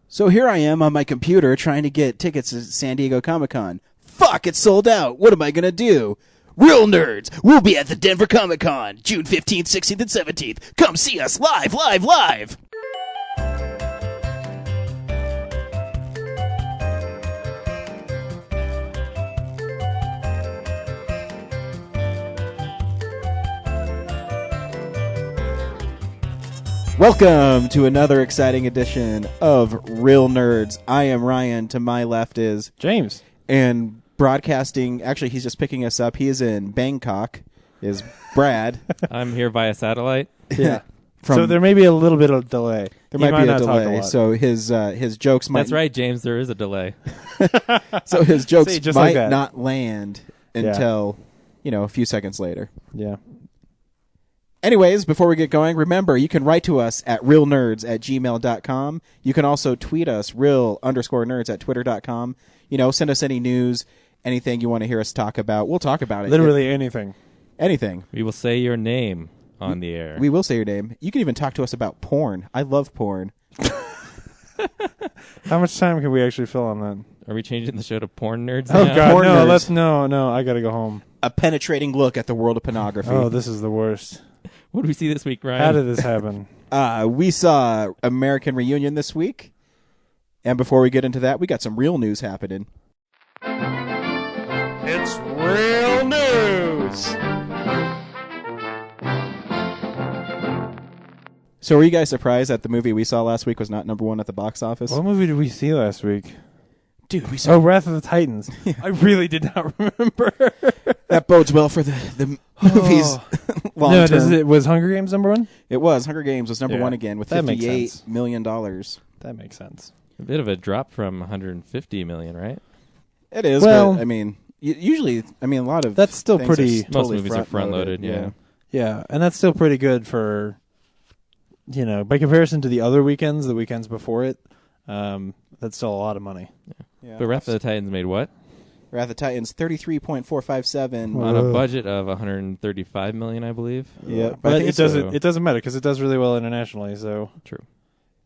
So here I am on my computer trying to get tickets to San Diego Comic-Con. Fuck, it's sold out. What am I going to do? Real Nerds, we'll be at the Denver Comic-Con, June 15th, 16th, and 17th. Come see us live, live, live! Welcome to another exciting edition of Real Nerds. I am Ryan. To my left is James. And broadcasting, actually he's just picking us up. He is in Bangkok, is Brad. I'm here via satellite. Yeah. So there may be a little bit of delay. There might be a delay. So his jokes might... That's right, James. There is a delay. So his jokes might like not land until, a few seconds later. Yeah. Anyways, before we get going, remember, you can write to us at realnerds@gmail.com. You can also tweet us, real_nerds at twitter.com. Send us any news, anything you want to hear us talk about. We'll talk about it. Literally anything. Anything. We will say your name on the air. We will say your name. You can even talk to us about porn. I love porn. How much time can we actually fill on that? Are we changing the show to Porn Nerds Oh, now? God, Porn nerds. No, I gotta go home. A penetrating look at the world of pornography. Oh, this is the worst. What did we see this week, Ryan? How did this happen? We saw American Reunion this week. And before we get into that, we got some real news happening. It's real news. So were you guys surprised that the movie we saw last week was not number one at the box office? What movie did we see last week? Dude, we saw... Wrath of the Titans. I really did not remember. That bodes well for the movies long term. Was Hunger Games number one? It was. Hunger Games was number one again with That makes $58 sense. million. That makes sense. A bit of a drop from 150 million, right? It is, well, but, usually, a lot of that's still things pretty... Most movies are front-loaded, yeah. Yeah, and that's still pretty good for, by comparison to the other weekends, the weekends before it, that's still a lot of money. Yeah. But Wrath of the Titans made what? Wrath of the Titans, 33.457. On a budget of 135 million, I believe. Yeah, but it doesn't matter because it does really well internationally. So True.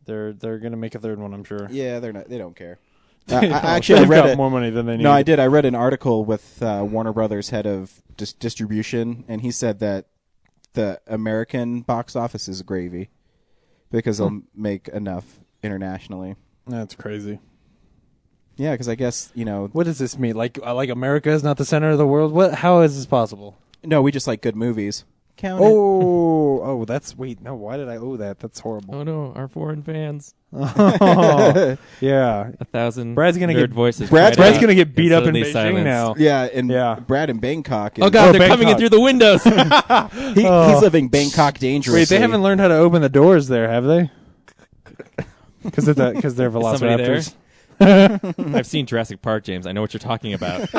They're going to make a third one, I'm sure. Yeah, they're not. They don't care. They've I read got more money than they need. No, I did. I read an article with Warner Brothers head of distribution, and he said that the American box office is gravy because they'll make enough internationally. That's crazy. Yeah, because I guess What does this mean? Like America is not the center of the world? What? How is this possible? No, we just like good movies. Count it. Oh, that's no. Why did I owe that? That's horrible. Oh no, our foreign fans. Oh, yeah. 1,000 Brad's gonna nerd get- voices. Brad's gonna get beat up in suddenly Beijing silenced. now. Yeah, and Yeah. Brad in Bangkok. Oh god, they're coming in Bangkok. through the windows. He's living Bangkok dangerously. Wait, they haven't learned how to open the doors there, have they? Because they're somebody there? velociraptors. I've seen Jurassic Park, James. I know what you're talking about.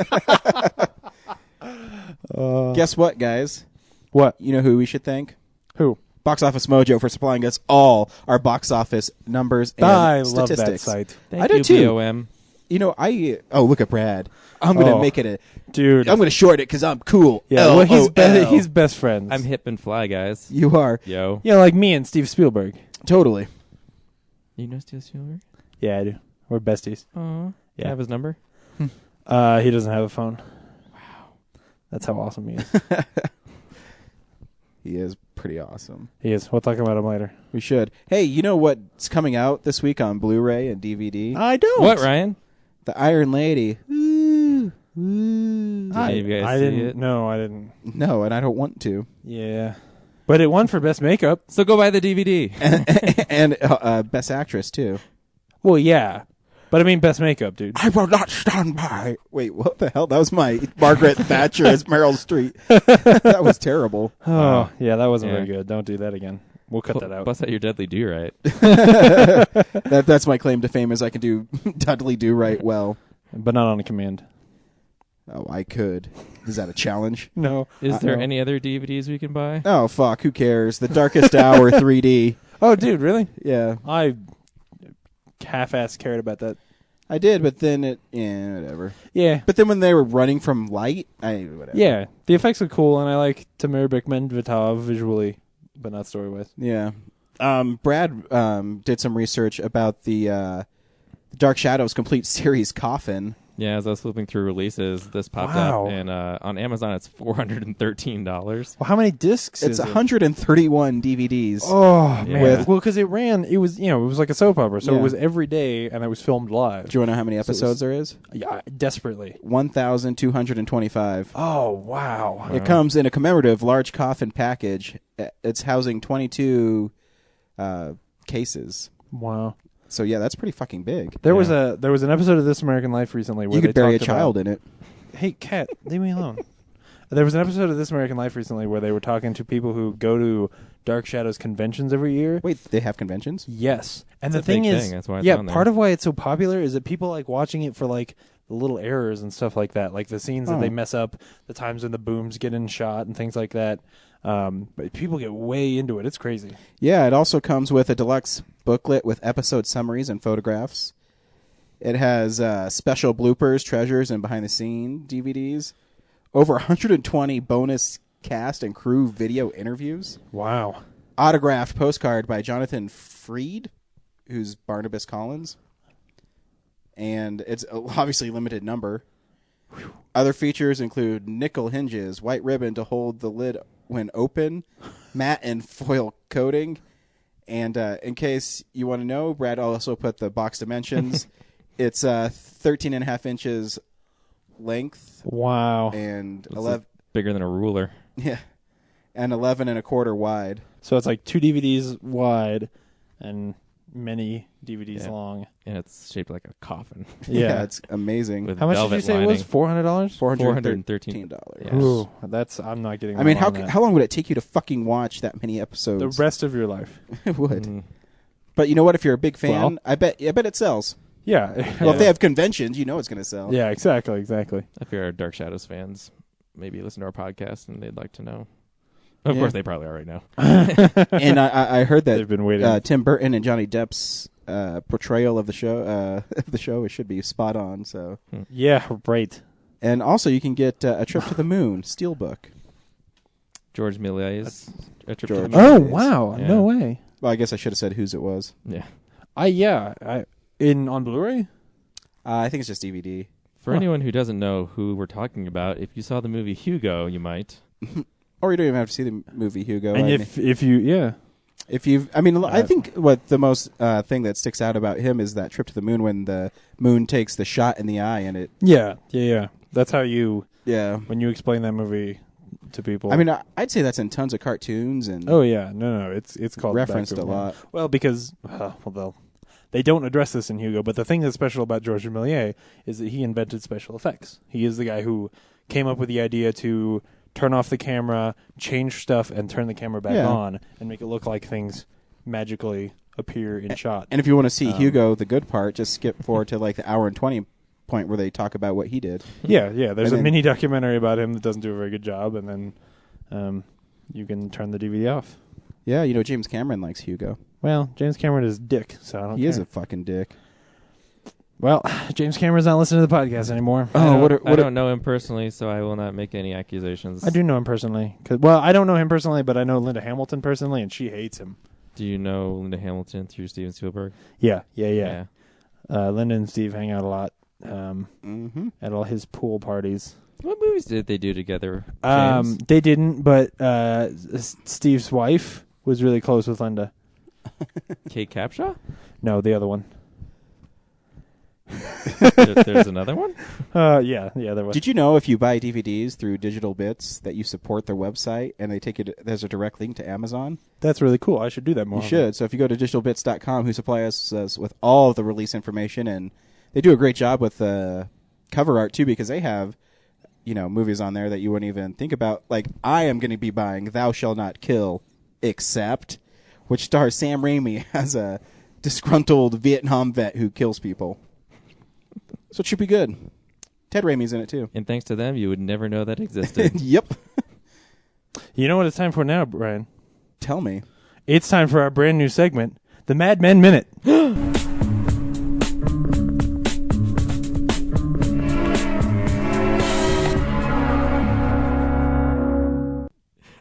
Guess what, guys? What? You know who we should thank? Who? Box Office Mojo for supplying us all our box office numbers and I love statistics. that site. Thank I do you, too. BOM. Look at Brad. I'm gonna make it Dude. I'm gonna short it because I'm cool. Yeah, well, LOL. he's best friends. I'm hip and fly, guys. You are Yo. Yeah, like me and Steve Spielberg. totally. You know Steven Spielberg? Yeah, I do. We're besties. Aw. Yeah. I have his number? He doesn't have a phone. Wow. That's how awesome he is. He is pretty awesome. He is. We'll talk about him later. We should. Hey, you know what's coming out this week on Blu-ray and DVD? I don't. What, Ryan? The Iron Lady. Ooh. Did any of you guys see didn't. it? No, I didn't. No, and I don't want to. Yeah. But it won for best makeup. So go buy the DVD. and Best Actress too. Well, yeah. But I mean best makeup, dude. I will not stand by. Wait, what the hell? That was my Margaret Thatcher as Meryl Streep. That was terrible. Oh, Wow. yeah, that wasn't Yeah. very good. Don't do that again. We'll cut that out. Bust out your Deadly Do Right. That's my claim to fame is I can do Dudley Do Right well. But not on a command. Oh, I could. Is that a challenge? No. Is there no. any other DVDs we can buy? Oh, fuck. Who cares? The Darkest Hour 3D. Oh, dude, really? Yeah. I half-ass cared about that. I did, but then whatever. Yeah. But then when they were running from light, whatever. Yeah. The effects look cool, and I like Tamir Bekmambetov visually, but not story-wise. Yeah. Brad did some research about the the Dark Shadows complete series Coffin. Yeah, as I was flipping through releases, this popped Wow. up, and on Amazon it's $413. Well, how many discs It's is it? 131 DVDs. Oh, Yeah. man. With- Well, because it was, it was like a soap opera, so Yeah. it was every day, and it was filmed live. Do you want to know how many So it episodes was- there is? Yeah, desperately. 1,225. Oh, wow. It comes in a commemorative large coffin package. It's housing 22 cases. Wow. So yeah, that's pretty fucking big. There was an episode of This American Life recently where You they could bury a talked child about, in it. Hey, cat, leave me alone. There was an episode of This American Life recently where they were talking to people who go to Dark Shadows conventions every year. Wait, they have conventions? Yes, and It's the a thing big is, thing. That's why it's yeah, on there. part of why it's so popular is that people like watching it for like the little errors and stuff like that, like the scenes that Oh. they mess up, the times when the booms get in shot and things like that. But people get way into it. It's crazy. Yeah, it also comes with a deluxe booklet with episode summaries and photographs. It has special bloopers, treasures, and behind-the-scene DVDs. Over 120 bonus cast and crew video interviews. Wow. Autographed postcard by Jonathan Freed, who's Barnabas Collins. And it's obviously limited number. Other features include nickel hinges, white ribbon to hold the lid when open, matte and foil coating. And in case you want to know, Brad also put the box dimensions. It's 13 and a half inches length Wow. and It's 11, bigger than a ruler. yeah, and 11 and a quarter wide. So it's like 2 DVDs wide and many DVDs Yeah. long. And it's shaped like a coffin. Yeah. It's amazing. With How much did velvet you say lining. it was? $400? $413. Yeah. Ooh, I'm not getting. I mean, more on that. how long would it take you to fucking watch that many the episodes? rest of your life? It would. Mm. But you know what? If you're a big fan, Well- I bet it sells. Yeah. Well, if they have conventions, you know it's going to sell. Yeah, exactly. If you're Dark Shadows fans, maybe listen to our podcast and they'd like to know. Of Yeah. course, they probably already know. And I heard They've that been waiting. Tim Burton and Johnny Depp's portrayal of the show, it should be spot on. So, Yeah, right. and also you can get A Trip to the Moon Steelbook. George Méliès. A Trip to George. the Moon. Oh wow! Yeah. No way. Well, I guess I should have said whose it was. Yeah. On Blu-ray. I think it's just DVD. For Huh. anyone who doesn't know who we're talking about, if you saw the movie Hugo, you might. Or you don't even have to see the movie Hugo. And I if you I think what the most thing that sticks out about him is that trip to the moon when the moon takes the shot in the eye and it. yeah. That's how you Yeah. when you explain that movie to people. I mean, I'd say that's in tons of cartoons and oh yeah, no, it's called referenced Back a to- lot. Well, because they don't address this in Hugo, but the thing that's special about Georges Méliès is that he invented special effects. He is the guy who came up with the idea to turn off the camera, change stuff, and turn the camera back Yeah. on, and make it look like things magically appear in shot. And if you want to see Hugo, the good part, just skip forward to like the hour and 20 point where they talk about what he did. Yeah. There's And a then- mini documentary about him that doesn't do a very good job, and then you can turn the DVD off. Yeah, you know James Cameron likes Hugo. Well, James Cameron is a dick, so I don't He care. is a fucking dick. Well, James Cameron's not listening to the podcast anymore. I don't know him personally, so I will not make any accusations. I do know him personally. I don't know him personally, but I know Linda Hamilton personally, and she hates him. Do you know Linda Hamilton through Steven Spielberg? Yeah. Yeah. Linda and Steve hang out a lot Mm-hmm. at all his pool parties. What movies did they do together? James? They didn't, but Steve's wife was really close with Linda. Kate Capshaw? No, the other one. There's another one? Yeah, there was. Did you know if you buy DVDs through Digital Bits that you support their website and they take it? There's a direct link to Amazon. That's really cool. I should do that more. You should. So if you go to digitalbits.com, who supply us with all of the release information, and they do a great job with cover art too, because they have, movies on there that you wouldn't even think about. Like I am going to be buying Thou Shall Not Kill, except, which stars Sam Raimi as a disgruntled Vietnam vet who kills people. So it should be good. Ted Raimi's in it too. And thanks to them, you would never know that existed. Yep. You know what it's time for now, Brian? Tell me. It's time for our brand new segment, the Mad Men Minute.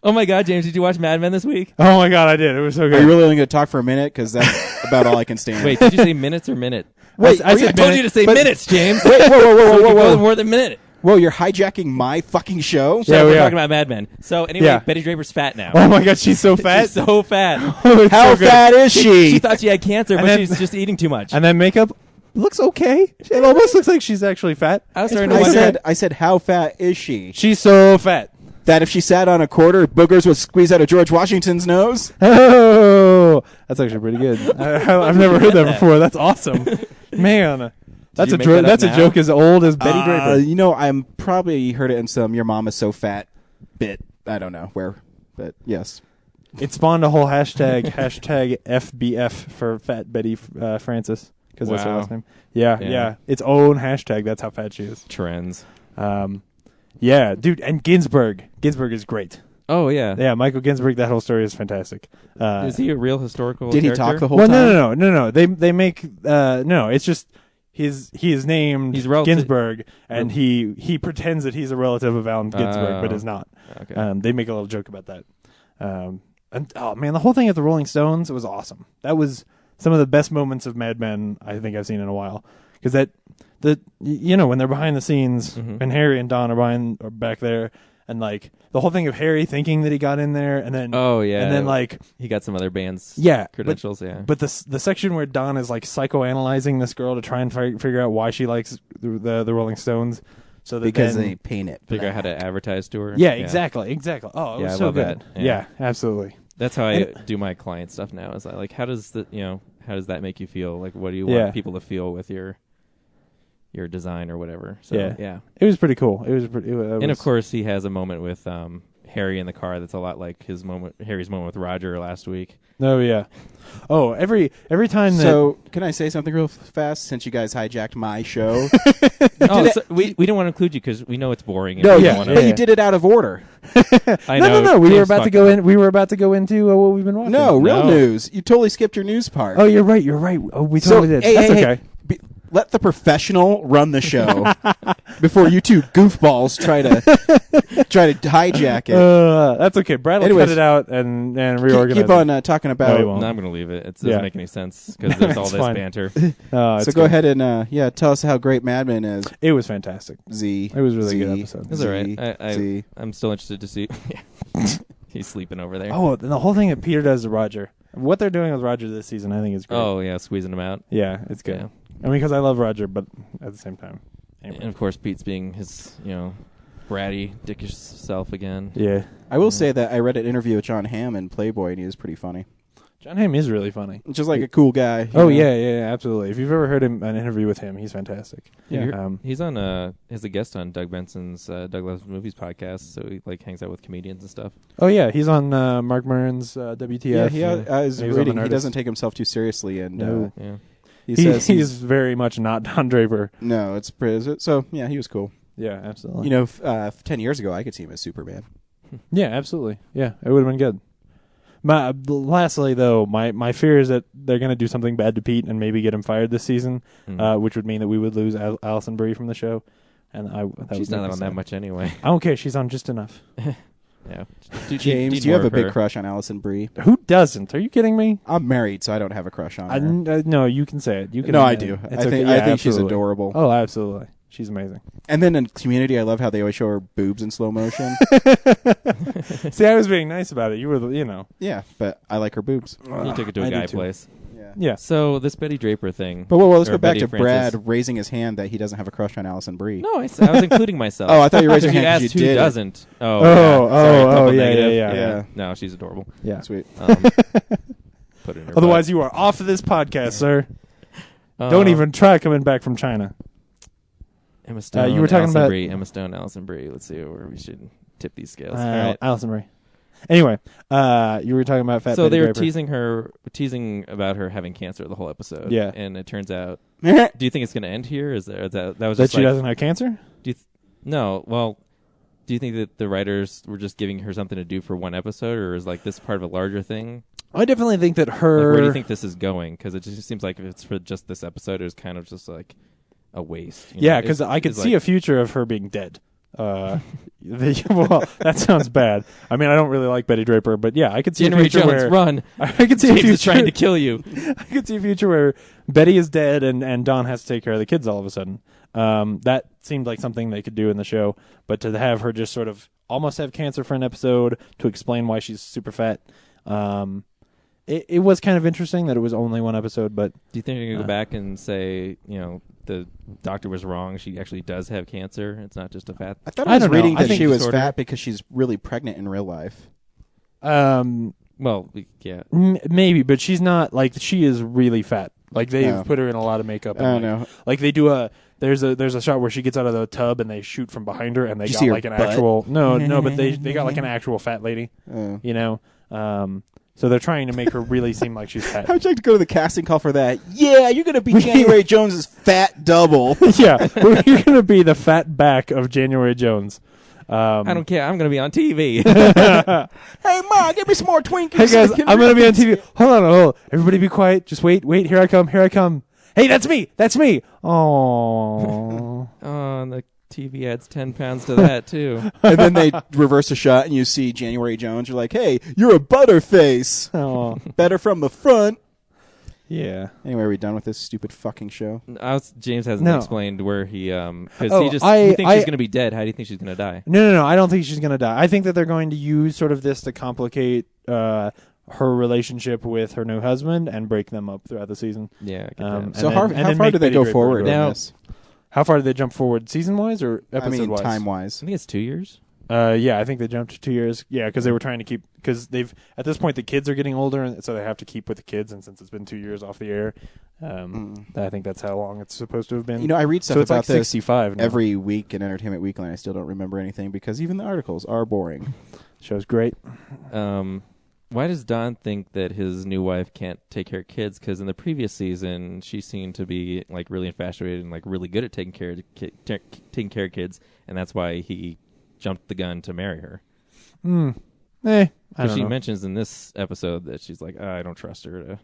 Oh my God, James, did you watch Mad Men this week? Oh my God, I did. It was so Are good. you really only going to talk for a minute? Because that's about all I can stand. Wait, did you say minutes or minute? Wait, I said I told you to say but- minutes, James. Wait, whoa, Go more than minute. Whoa, you're hijacking my fucking show? So Yeah, we we're are. talking about Mad Men. So anyway, Yeah. Betty Draper's fat now. Oh my God, she's so fat. She's so fat. Oh, it's How so good. fat is she? She thought she had cancer, And but then- she's just eating too much. And then makeup looks okay. It almost looks like she's actually fat. I was starting to I wonder. said, how fat is she? She's so fat. That if she sat on a quarter, boogers would squeeze out of George Washington's nose? Oh, that's actually pretty good. I've never heard that before. That's awesome, man. That's you a make that up that's a now? joke as old as Betty Draper. You know, I'm probably heard it in some "Your Mom is so fat" bit. I don't know where, but yes. It spawned a whole hashtag FBF for Fat Betty Francis because that's her Wow. last name. Yeah, Yeah. yeah, its own hashtag. That's how fat she is. Trends. Yeah, dude, and Ginsburg. Ginsburg is great. Oh yeah. Yeah, Michael Ginsburg. That whole story is fantastic. Is he a real historical? Did he character? talk the whole Well, time? no. They make no. It's just he is named He's relative- Ginsburg, and he pretends that he's a relative of Allen Ginsburg, but is not. Okay. They make a little joke about that. And oh man, the whole thing at the Rolling Stones was awesome. That was some of the best moments of Mad Men I think I've seen in a while. Because when they're behind the scenes, and Harry and Don are back there, and like the whole thing of Harry thinking that he got in there, and then Oh yeah. and then like he got some other bands. yeah, Credentials. Yeah. But the section where Don is like psychoanalyzing this girl to try and figure out why she likes the Rolling Stones, so that Because then, they paint it. Figure out how to advertise to her. yeah, exactly. Oh, it Yeah, was I so love good. that. Yeah. Yeah, absolutely. That's how I And- do my client stuff now. Is I like how does how does that make you feel? Like what do you Yeah. want people to feel with your design or whatever? So Yeah. It was pretty cool. It was pretty. And of course he has a moment with Harry in the car that's a lot like Harry's moment with Roger last week. Oh yeah. Oh, every time that. So, can I say something real fast since you guys hijacked my show? So we didn't want to include you because we know it's boring. and No, we yeah, don't wanna- but you did it out of order. I no, know. We were James about to fucked go up. in. We were about to go into what we've been watching. No, real No. news. You totally skipped your news part. Oh, you're right. Oh, we So, totally did. hey, That's hey, okay. hey, let the professional run the show before you two goofballs try to hijack it. That's okay. Brad will Anyways, cut it out and reorganize. Keep on talking No, about. he won't. No, I'm going to leave it. It doesn't Yeah. make any sense because there's all It's this fine. banter. So go ahead and tell us how great Mad Men is. It was fantastic. Z. It was a really good Z, episode. It's all right. Z. I'm still interested to see. Yeah. He's sleeping over there. Oh, and the whole thing that Peter does to Roger. What they're doing with Roger this season, I think, is great. Oh, yeah, squeezing him out. Yeah, it's good. Yeah. I mean, because I love Roger, but at the same time. Anyway. And of course, Pete's being his, bratty, dickish self again. Yeah. I will say that I read an interview with John Hamm in Playboy, and he was pretty funny. John Hamm is really funny. Just like a cool guy. you Oh, know? yeah, absolutely. If you've ever heard an interview with him, he's fantastic. Yeah. He's on as a guest on Doug Benson's Doug Loves Movies podcast, so he hangs out with comedians and stuff. Oh, yeah, he's on Mark Maron's WTF. Yeah, he is He was on reading. The He Nerdist. doesn't take himself too seriously, and No. Yeah. he says he's very much not Don Draper. no. It's pretty, so yeah, he was cool. Yeah, absolutely. 10 years ago, I could see him as Superman. Yeah, absolutely. Yeah, it would have been good. Lastly, though, my fear is that they're going to do something bad to Pete and maybe get him fired this season, which would mean that we would lose Alison Brie from the show. And She's would not make me on sad. that much anyway. I don't care. She's on just enough. Yeah. James, need do you have more a of big her. crush on Alison Brie? Who doesn't? Are you kidding me? I'm married, so I don't have a crush on her. No, you can say it. You can. No, I do. It's I okay. think Yeah, I think she's absolutely. adorable. Oh, absolutely. She's amazing. And then in Community, I love how they always show her boobs in slow motion. See, I was being nice about it. You were, Yeah, but I like her boobs. You took it to I a do guy too. place. Yeah. Yeah. So this Betty Draper thing. But let's or go back Betty to Francis. Brad raising his hand that he doesn't have a crush on Alison Brie. No, I was including myself. Oh, I thought you raised your Because hand you 'cause asked you who did. doesn't. Oh, Oh, yeah. oh, Sorry, oh, double yeah, negative. yeah. No, she's adorable. Yeah. Sweet. Put it in her Otherwise, you are off of this podcast, sir. butt. Don't even try coming back from China. Emma Stone. you were talking Alison about- Brie, Emma Stone, Alison Brie. Let's see where we should tip these scales. All right. Alison Brie. Anyway, you were talking about Fat So Betty they were Draper. teasing about her having cancer the whole episode. Yeah. And it turns out. Yeah. Do you think it's going to end here? Is that was That just she doesn't have cancer? No. Well, do you think that the writers were just giving her something to do for one episode, or is this part of a larger thing? I definitely think that Like, her. where do you think this is going? Because it just seems like if it's for just this episode, it was kind of just like a waste. Yeah, because I could see a future of her being dead. Well, that sounds bad. I mean, I don't really like Betty Draper, but yeah, I could see January a future Jones, where run. I could see James a future is trying to kill you. I could see a future where Betty is dead and Don has to take care of the kids all of a sudden. That seemed like something they could do in the show, but to have her just sort of almost have cancer for an episode to explain why she's super fat, it was kind of interesting that it was only one episode. But Do you think you're going to go back and say, the doctor was wrong? She actually does have cancer. It's not just a fat. I thought I I was don't know. reading I that think she was disorder. fat because she's really pregnant in real life. Well, yeah. Maybe, but she's not like she is really fat. Like they've Oh. put her in a lot of makeup. I don't know. Like they do there's a shot where she gets out of the tub and they shoot from behind her and they Did you got see her like an butt? actual no, but they got like an actual fat lady. So they're trying to make her really seem like she's fat. How would you like to go to the casting call for that? Yeah, you're going to be January Jones's fat double. Yeah, you're gonna be the fat back of January Jones. I don't care. I'm going to be on TV. Hey, Ma, give me some more Twinkies. Hey guys, I'm gonna be on TV. Hold on, everybody be quiet. Just wait. Here I come. Hey, that's me. Oh. Oh, and the TV adds 10 pounds to that, too. And then they reverse a shot and you see January Jones. You're like, hey, you're a butterface. Oh. Better from the front. Yeah. Anyway, are we done with this stupid fucking show? James hasn't No. explained where he, because Oh, he thinks I- she's going to be dead. How do you think she's going to die? No. I don't think she's gonna die. I think that they're going to use sort of this to complicate her relationship with her new husband and break them up throughout the season. Yeah. I get that. And So then- how and far then make do they Betty go Draper forward go. in Now- this? How far did they jump forward, season wise or I episode mean, wise? time-wise. I think it's 2 years. Yeah, I think they jumped 2 years. Yeah, because they were trying to keep they've at this point the kids are getting older, and so they have to keep with the kids. And since it's been 2 years off the air, I think that's how long it's supposed to have been. You know, I read stuff so it's about like this 65 now. every week in Entertainment Weekly, and I still don't remember anything because even the articles are boring. Show's great. Why does Don think that his new wife can't take care of kids? Because in the previous season, she seemed to be like really infatuated and like really good at taking care of kids, and that's why he jumped the gun to marry her. I Because don't she know. mentions in this episode that she's like, I don't trust her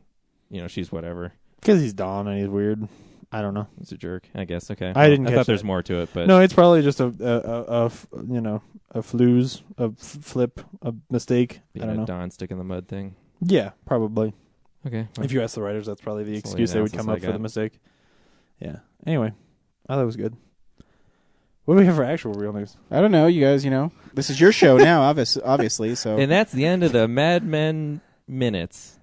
to, she's whatever. Because he's Don and he's weird. I don't know. He's a jerk, I guess. Okay, I didn't I catch thought there's that. more to it, but No, it's probably just a flooze, a flip, a mistake. I don't know. Don stick in the mud thing. Yeah, probably. Okay, If you ask the writers, that's probably the That's the excuse they would analysis come I up for the got. mistake. Yeah. Anyway, I thought it was good. What do we have for actual real news? I don't know, you guys. This is your show now, obviously. So and that's the end of the Mad Men minutes.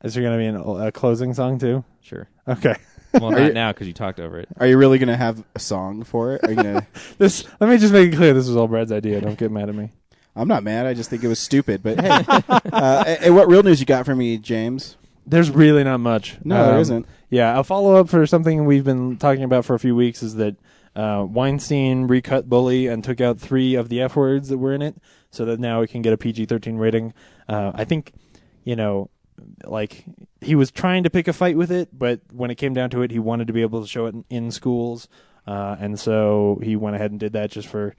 Is there going to be a closing song too? Sure. Okay. Well, Are not you- now because you talked over it. are you really gonna have a song for it? Are you gonna? Let me just make it clear. This was all Brad's idea. Don't get mad at me. I'm not mad. I just think it was stupid. But hey, hey, what real news you got for me, James? There's really not much. No, there isn't. Yeah, a follow-up for something we've been talking about for a few weeks is that Weinstein recut Bully and took out 3 of the F words that were in it so that now it can get a PG-13 rating. I think, like, he was trying to pick a fight with it, but when it came down to it, he wanted to be able to show it in schools. And so he went ahead and did that just for,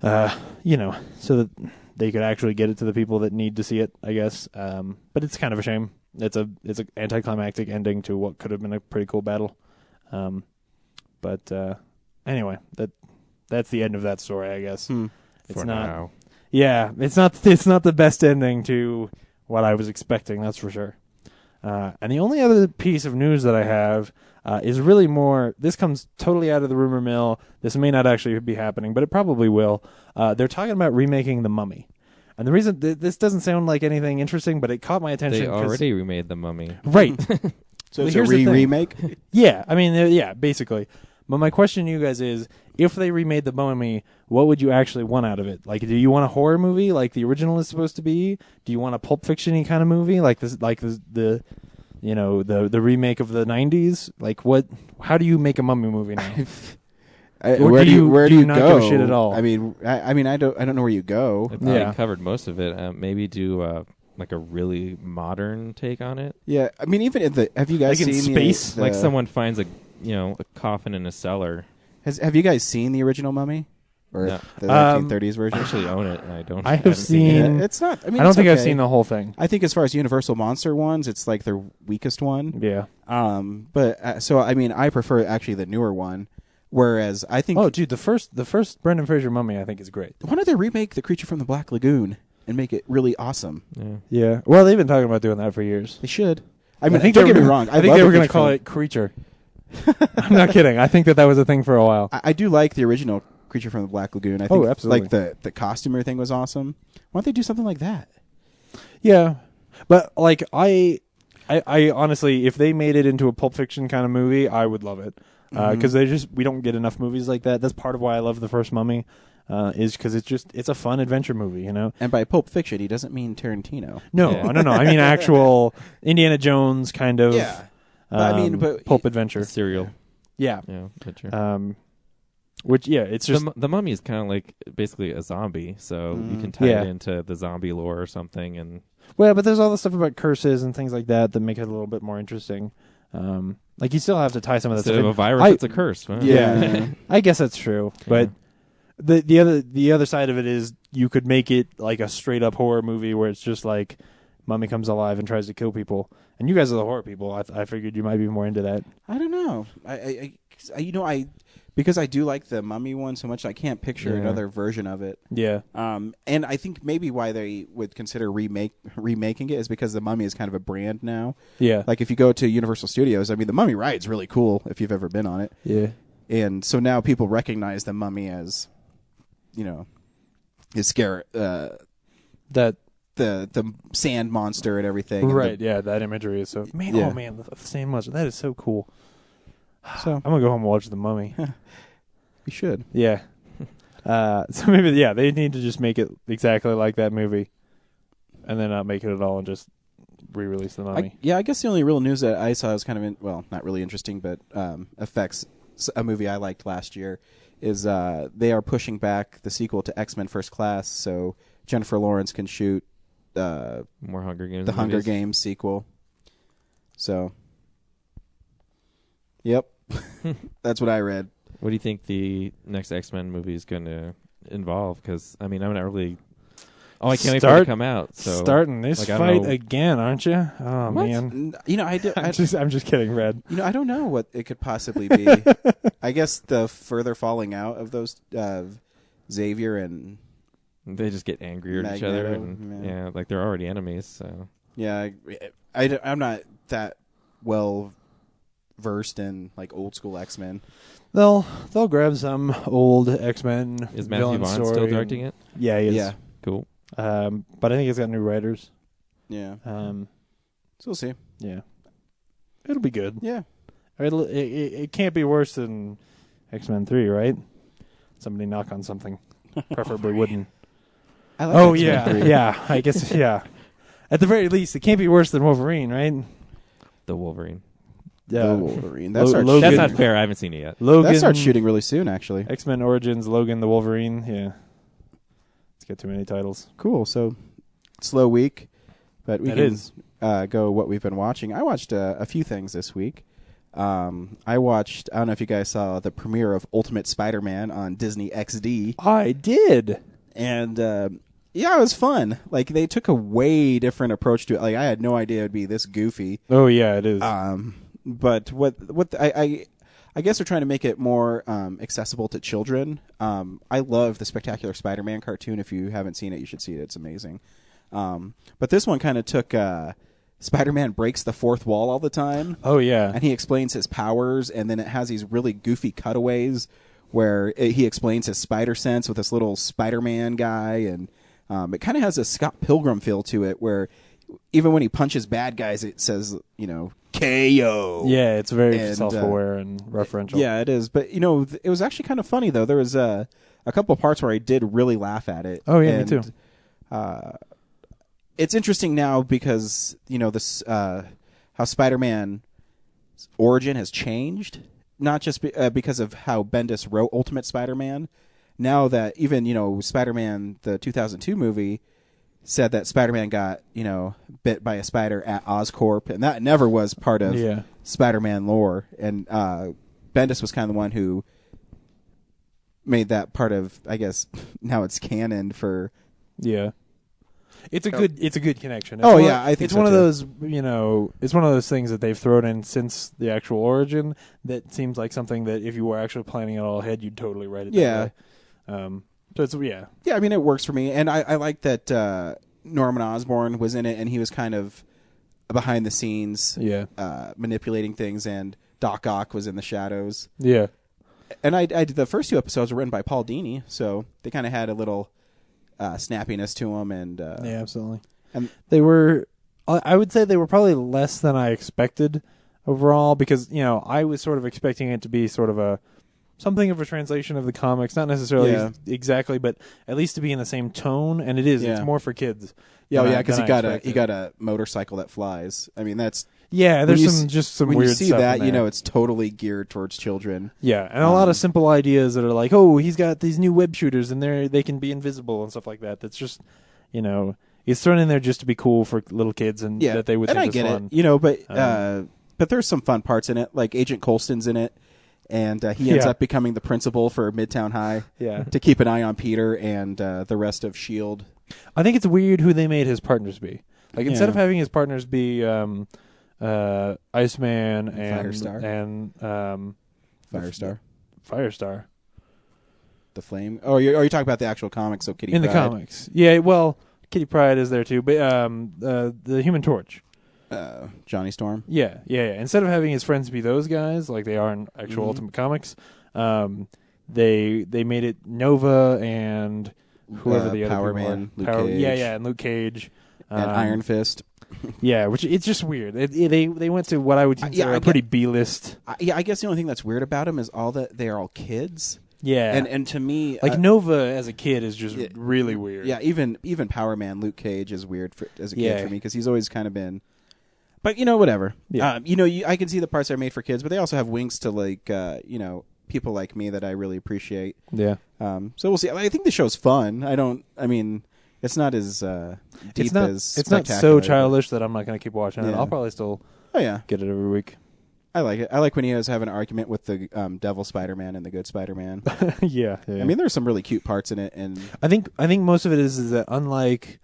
so that they could actually get it to the people that need to see it, I guess. But it's kind of a shame. It's an anticlimactic ending to what could have been a pretty cool battle. But anyway, that's the end of that story, I guess. It's For not. now. Yeah, it's not the best ending to what I was expecting. That's for sure. And the only other piece of news that I have is really more. This comes totally out of the rumor mill. This may not actually be happening, but it probably will. They're talking about remaking The Mummy. And the reason this doesn't sound like anything interesting, but it caught my attention. They 'cause- already remade The Mummy. right. So Well, it's here's a the thing. remake. Yeah, I mean, yeah, basically. But my question to you guys is, if they remade The Mummy, what would you actually want out of it? Like, do you want a horror movie like the original is supposed to be? Do you want a Pulp Fiction-y kind of movie like this, the remake of the 90s? Like, what? How do you make a Mummy movie now? Or Where do do you- you do you not go? give a shit at all? I mean, I don't know where you go. I probably Yeah. covered most of it. Maybe do like a really modern take on it. Yeah, I mean, even in have you guys Like in seen space? The, Like someone finds a coffin in a cellar. have you guys seen the original Mummy or No. the 1930s I version? actually own it, and I don't. I have haven't seen it. seen- Yeah, it's not. I mean, I don't it's think I've okay. seen the whole thing. I think as far as Universal Monster ones, it's like their weakest one. Yeah. But so I mean, I prefer actually the newer one. Whereas I think, Oh, dude, the first Brendan Fraser Mummy I think is great. why don't they remake The Creature from the Black Lagoon and make it really awesome? Yeah. Yeah. Well, they've been talking about doing that for years. They should. I mean, think don't they get were me gonna- wrong. I think love they The were going to Creature call from- it Creature. I'm not kidding. I think that was a thing for a while. I do like the original Creature from the Black Lagoon. I think absolutely. like the costumer thing was awesome. Why don't they do something like that? Yeah, but like I honestly, if they made it into a Pulp Fiction kind of movie, I would love it because we don't get enough movies like that. That's part of why I love the first Mummy, is because it's a fun adventure movie, you know. And by Pulp Fiction, he doesn't mean Tarantino. No, Yeah. no. I mean actual Indiana Jones kind of. Yeah. But I mean, but pulp adventure. Serial. Yeah. Yeah. Picture. Which it's just the Mummy is kind of like basically a zombie, so you can tie Yeah. it into the zombie lore or something. And well, but there's all the stuff about curses and things like that make it a little bit more interesting. Like you still have to tie some of that instead stuff of in. a virus, I- it's a curse. Huh? Yeah. I guess that's true, but the other side of it is you could make it like a straight up horror movie where it's just like Mummy comes alive and tries to kill people. And you guys are the horror people. I figured you might be more into that. I don't know. I because I do like the Mummy one so much, I can't picture Yeah. another version of it. Yeah. And I think maybe why they would consider remaking it is because the Mummy is kind of a brand now. Yeah. Like if you go to Universal Studios, I mean, the Mummy ride's really cool if you've ever been on it. Yeah. And so now people recognize the Mummy as, you know, his scare, That the sand monster and everything. And right. Yeah. That imagery is so man. Yeah. Oh man, the same much. That is so cool. So I'm gonna go home and watch The Mummy. you should. Yeah. So maybe they need to just make it exactly like that movie, and then not make it at all and just re-release The Mummy. I guess the only real news that I saw is kind of not really interesting, but affects a movie I liked last year. Is they are pushing back the sequel to X-Men First Class, so Jennifer Lawrence can shoot More Hunger Games. the Hunger movies. Games sequel. So, yep, that's what I read. What do you think the next X-Men movie is going to involve? Because I mean, I'm not really. Oh, I can't wait for it to come out. So Starting this like, I don't fight know. again, aren't you? Oh What? man, You know, I'm just kidding, Red. You know, I don't know what it could possibly be. I guess the further falling out of those Xavier and They just get angrier at each other, Magneto, and yeah. like they're already enemies. So I'm not that well versed in like old school X-Men. They'll grab some old X-Men. is Matthew villain Vaughn story still directing it? Yeah, he is. Yeah, Cool. But I think it's got new writers. yeah. So So we'll see. yeah, it'll be good. Yeah, It can't be worse than X-Men 3, right? Somebody knock on something, preferably wooden. I like Oh X-Men yeah, 3. yeah. I guess yeah. At the very least, it can't be worse than Wolverine, right? The Wolverine. The Wolverine. That Lo- starts Logan- That's shooting- not fair. I haven't seen it yet. Logan. That starts shooting really soon, actually. X-Men Origins, Logan the Wolverine. Yeah. Let's get too many titles. Cool. So slow week, but we It can is. go what we've been watching. I watched a few things this week. I watched. I don't know if you guys saw the premiere of Ultimate Spider-Man on Disney XD, I did. and yeah, it was fun. Like they took a way different approach to it. Like I had no idea it'd be this goofy. Oh yeah, it is. But I guess they're trying to make it more accessible to children. I love the Spectacular Spider-Man cartoon. If you haven't seen it, you should see it. It's amazing. But this one kind of took Spider-Man breaks the fourth wall all the time, oh yeah. and he explains his powers, and then it has these really goofy cutaways where he explains his spider sense with this little Spider-Man guy, and it kind of has a Scott Pilgrim feel to it, where even when he punches bad guys, it says, you know, KO. Yeah, it's very And, self-aware and referential. Yeah, it is. But, you know, it was actually kind of funny, though. There was a couple of parts where I did really laugh at it. Oh, yeah, me And, too. It's interesting now because, you know, this how Spider-Man's origin has changed, not just because of how Bendis wrote Ultimate Spider-Man. Now that even, you know, Spider-Man, the 2002 movie, said that Spider-Man got, you know, bit by a spider at Oscorp, and that never was part of Yeah. Spider-Man lore. And Bendis was kind of the one who made that part of, I guess, now it's canon for... Yeah. It's a good connection. Oh, yeah, I think it's so, one of too. those, it's one of those things that they've thrown in since the actual origin that seems like something that if you were actually planning it all ahead, you'd totally write it Yeah. that way. So it's Yeah, I mean, it works for me. And I like that Norman Osborn was in it, and he was kind of behind the scenes manipulating things, and Doc Ock was in the shadows. Yeah. And I did the first 2 episodes were written by Paul Dini, so they kind of had a little snappiness to them. And Yeah, absolutely. and They were, I would say they were probably less than I expected overall because, I was sort of expecting it to be sort of something of a translation of the comics, not necessarily exactly, but at least to be in the same tone, and it is. Yeah. It's more for kids. because than I he got a motorcycle that flies. I mean, that's Yeah, there's when some when weird you see stuff that, in there. it's totally geared towards children. Yeah, and a lot of simple ideas that are like, oh, he's got these new web shooters, and they can be invisible and stuff like that. That's just, it's thrown in there just to be cool for little kids, and that they would and think I was get fun. it, but there's some fun parts in it. Like Agent Colston's in it, and he ends up becoming the principal for Midtown High. Yeah. To keep an eye on Peter and the rest of Shield. I think it's weird who they made his partners be. Like instead Yeah. of having his partners be Iceman and Firestar. and Firestar, Firestar the Flame. Oh, are you talking about the actual comics? So Kitty in the Pryde. comics. Yeah, well, Kitty Pryde is there too, but the Human Torch. Johnny Storm. Yeah. Instead of having his friends be those guys, like they are in actual Ultimate Comics, they made it Nova and whoever the other Power people Man, are. Luke Cage. Yeah, and Luke Cage. And Iron Fist. Yeah, which it's just weird. They went to what I would consider I a pretty B-list. I guess the only thing that's weird about them is all that they are all kids. Yeah, And to me, like Nova as a kid is just really weird. Yeah, even Power Man, Luke Cage is weird as a kid Yeah. for me because he's always kind of been. But whatever. Yeah. I can see the parts that are made for kids, but they also have winks to like people like me that I really appreciate. Yeah. So we'll see. I think the show's fun. It's not as deep It's not as so Spectacular, childish that I'm not going to keep watching it. Yeah. I'll probably still but- Oh yeah, get it every week. I like it. I like when he has have an argument with the Devil Spider-Man and the Good Spider-Man. yeah. I mean, there's some really cute parts in it, and I think most of it is that unlike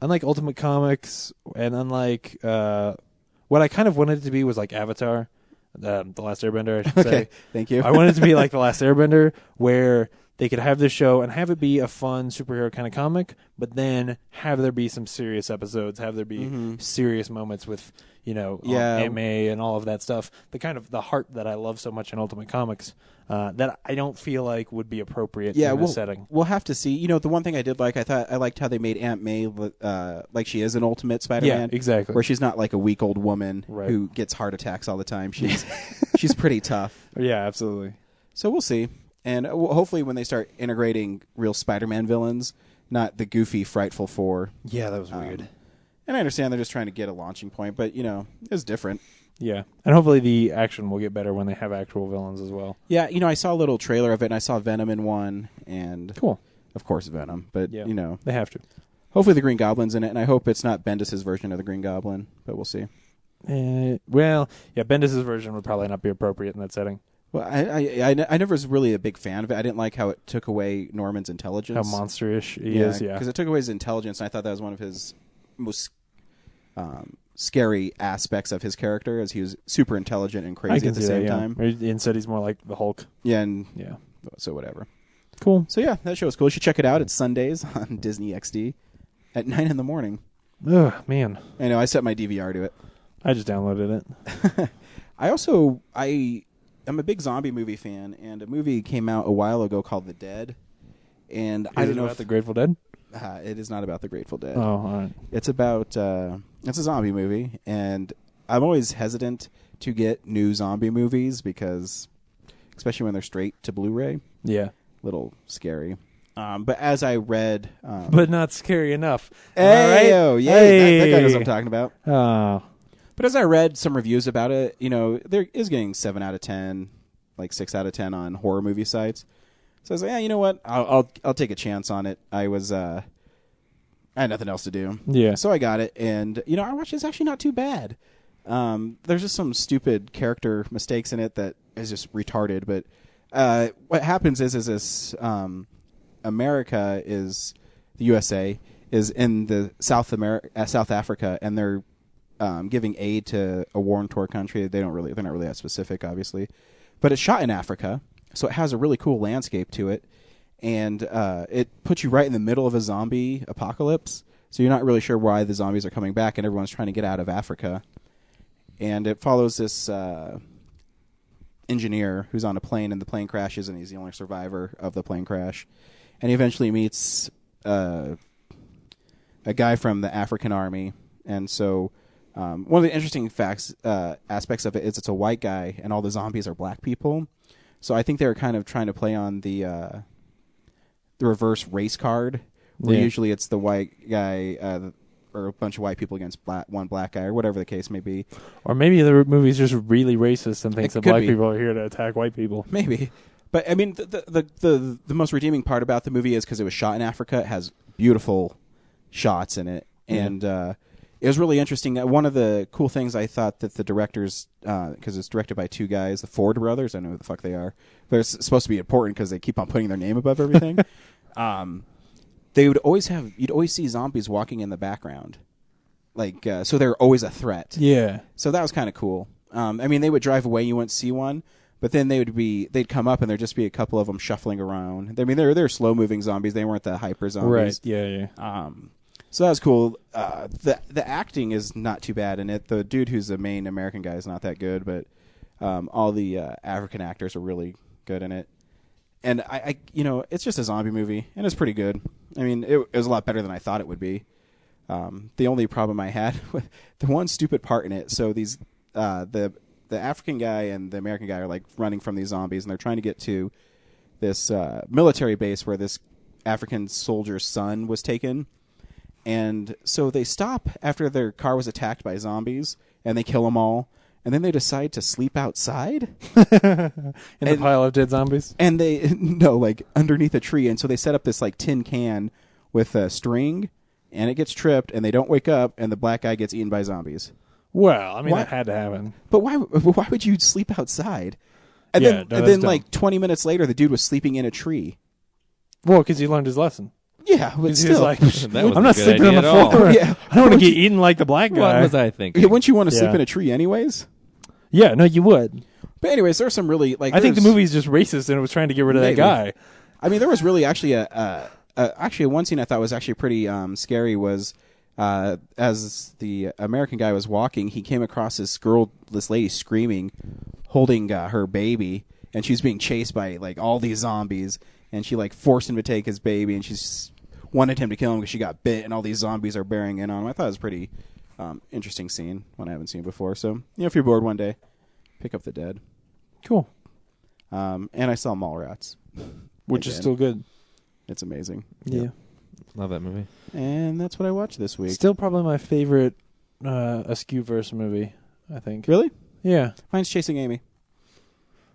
Ultimate Comics and unlike what I kind of wanted it to be was like Avatar, the Last Airbender, I should say. Thank you. I wanted it to be like the Last Airbender, where they could have this show and have it be a fun superhero kind of comic, but then have there be some serious episodes, have there be serious moments with Aunt May and all of that stuff. The heart that I love so much in Ultimate Comics that I don't feel like would be appropriate in this setting. We'll have to see. The one thing I did like, I liked how they made Aunt May like she is an Ultimate Spider-Man. Yeah, exactly. Where she's not like a weak old woman who gets heart attacks all the time. She's pretty tough. Yeah, absolutely. So we'll see. And hopefully when they start integrating real Spider-Man villains, not the goofy Frightful Four. Yeah, that was weird. And I understand they're just trying to get a launching point, but, it's different. Yeah, and hopefully the action will get better when they have actual villains as well. Yeah, I saw a little trailer of it, and I saw Venom in one, and Cool. of course Venom, but, Yeah. They have to. hopefully the Green Goblin's in it, and I hope it's not Bendis' version of the Green Goblin, but we'll see. Bendis' version would probably not be appropriate in that setting. Well, I never was really a big fan of it. I didn't like how it took away Norman's intelligence. How monster-ish he is, yeah. Because it took away his intelligence, and I thought that was one of his most scary aspects of his character, as he was super intelligent and I crazy can at the see same that, yeah. time. Instead, he's more like the Hulk. Yeah, and Yeah. so whatever. Cool. So yeah, that show is cool. You should check it out. It's Sundays on Disney XD at 9 a.m. Ugh, man. I know, I set my DVR to it. I just downloaded it. I'm a big zombie movie fan, and a movie came out a while ago called The Dead. And I don't know about the Grateful Dead? it is not about the Grateful Dead. Oh, all right. It's about it's a zombie movie, and I'm always hesitant to get new zombie movies because, especially when they're straight to Blu-ray, Yeah. a little scary. But as I read, But not scary enough. Am I right? Hey-o, yeah, that guy knows what I'm talking about. But as I read some reviews about it, there is getting 7 out of 10, like 6 out of 10 on horror movie sites. So I was like, yeah, you know what? I'll take a chance on it. I had nothing else to do. Yeah. So I got it, and I watched it. It's actually not too bad. There's just some stupid character mistakes in it that is just retarded. But what happens is this America is the USA is in the South Africa, and they're giving aid to a war-torn country. They're not really that specific, obviously, but it's shot in Africa, so it has a really cool landscape to it, and it puts you right in the middle of a zombie apocalypse. So you're not really sure why the zombies are coming back, and everyone's trying to get out of Africa. And it follows this engineer who's on a plane, and the plane crashes, and he's the only survivor of the plane crash. And he eventually meets a guy from the African army. And so one of the interesting aspects of it is it's a white guy, and all the zombies are black people. So I think they were kind of trying to play on the reverse race card, where usually it's the white guy or a bunch of white people against one black guy, or whatever the case may be. Or maybe the movie's just really racist and thinks that black be. people are here to attack white people. Maybe. But, I mean, the most redeeming part about the movie is because it was shot in Africa. It has beautiful shots in it. And it was really interesting. One of the cool things I thought that the directors, because it's directed by two guys, the Ford brothers, I don't know who the fuck they are. They're supposed to be important because they keep on putting their name above everything. You'd always see zombies walking in the background. So they're always a threat. Yeah. So that was kind of cool. I mean, they would drive away, you wouldn't see one, but then they'd come up and there'd just be a couple of them shuffling around. I mean, they're slow-moving zombies. They weren't the hyper zombies. Right, yeah. So that was cool. The acting is not too bad in it. The dude who's the main American guy is not that good, but all the African actors are really good in it. And I it's just a zombie movie, and it's pretty good. I mean, it was a lot better than I thought it would be. The only problem I had with the one stupid part in it. So these the African guy and the American guy are like running from these zombies, and they're trying to get to this military base where this African soldier's son was taken. And so they stop after their car was attacked by zombies, and they kill them all. And then they decide to sleep outside in the pile of dead zombies. And like underneath a tree. And so they set up this like tin can with a string, and it gets tripped, and they don't wake up, and the black guy gets eaten by zombies. Well, I mean, that had to happen. But why would you sleep outside? And then like 20 minutes later, the dude was sleeping in a tree. Well, because he learned his lesson. Yeah, but still. Like, I'm not sleeping on the floor. Yeah. I don't want to get eaten like the black guy. What was I thinking? Yeah, wouldn't you want to sleep in a tree anyways? Yeah, no, you would. But anyways, there's some really like. I think the movie's just racist and it was trying to get rid of that guy. I mean, there was really actually actually one scene I thought was actually pretty scary was as the American guy was walking, he came across this lady screaming, holding her baby, and she's being chased by like all these zombies, and she like forced him to take his baby, and she's wanted him to kill him because she got bit, and all these zombies are bearing in on him. I thought it was a pretty interesting scene, one I haven't seen before. So, if you're bored one day, pick up The Dead. Cool. And I saw Mallrats, which is still good. It's amazing. Yeah. Love that movie. And that's what I watched this week. Still probably my favorite Askew-verse movie, I think. Really? Yeah. Mine's Chasing Amy.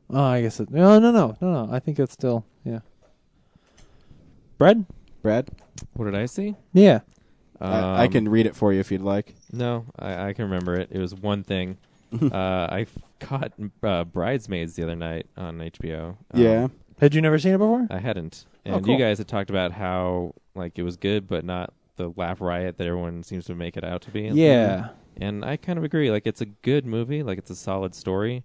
Oh, I guess it... No. I think it's still... Yeah. Brad? What did I see? Yeah. I can read it for you if you'd like. No, I can remember it. It was one thing. I caught Bridesmaids the other night on HBO. Yeah. Had you never seen it before? I hadn't. And cool. you guys had talked about how like it was good, but not the laugh riot that everyone seems to make it out to be. Yeah. And I kind of agree. Like, it's a good movie. Like, it's a solid story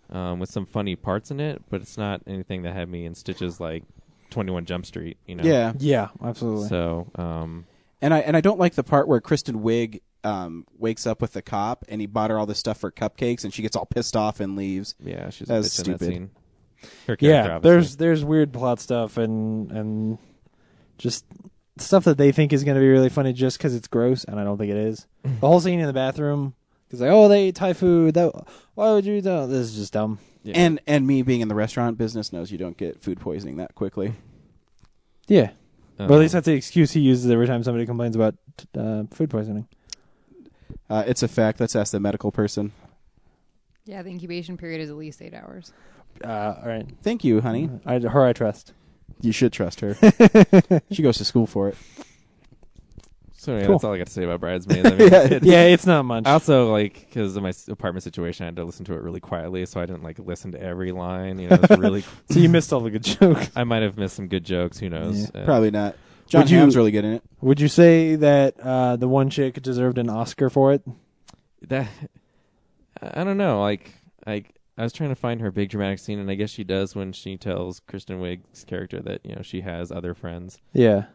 with some funny parts in it, but it's not anything that had me in stitches like 21 Jump Street, you know? Yeah. Yeah, absolutely. So, and I don't like the part where Kristen Wiig wakes up with the cop, and he bought her all this stuff for cupcakes, and she gets all pissed off and leaves. yeah, she's That a was bitch in stupid. that scene. Her character, Yeah, obviously. there's weird plot stuff and just stuff that they think is going to be really funny just because it's gross, and I don't think it is. The whole scene in the bathroom, because like, oh, they ate Thai food. Why would you do? This is just dumb. Yeah. And me being in the restaurant business knows you don't get food poisoning that quickly. Yeah. Well, at least that's the excuse he uses every time somebody complains about food poisoning. It's a fact. Let's ask the medical person. Yeah, the incubation period is at least 8 hours. All right. Thank you, honey. Her I trust. You should trust her. She goes to school for it. So yeah, Cool. that's all I got to say about Bridesmaids. I mean, Yeah, it's not much. I also, like, because of my apartment situation, I had to listen to it really quietly, so I didn't like listen to every line. You know, it's really. So you missed all the good jokes. I might have missed some good jokes. Who knows? Yeah. Probably not. John Would you- Hamm's really good in it. Would you say that the one chick deserved an Oscar for it? That I don't know. Like I was trying to find her big dramatic scene, and I guess she does when she tells Kristen Wiig's character that she has other friends. Yeah.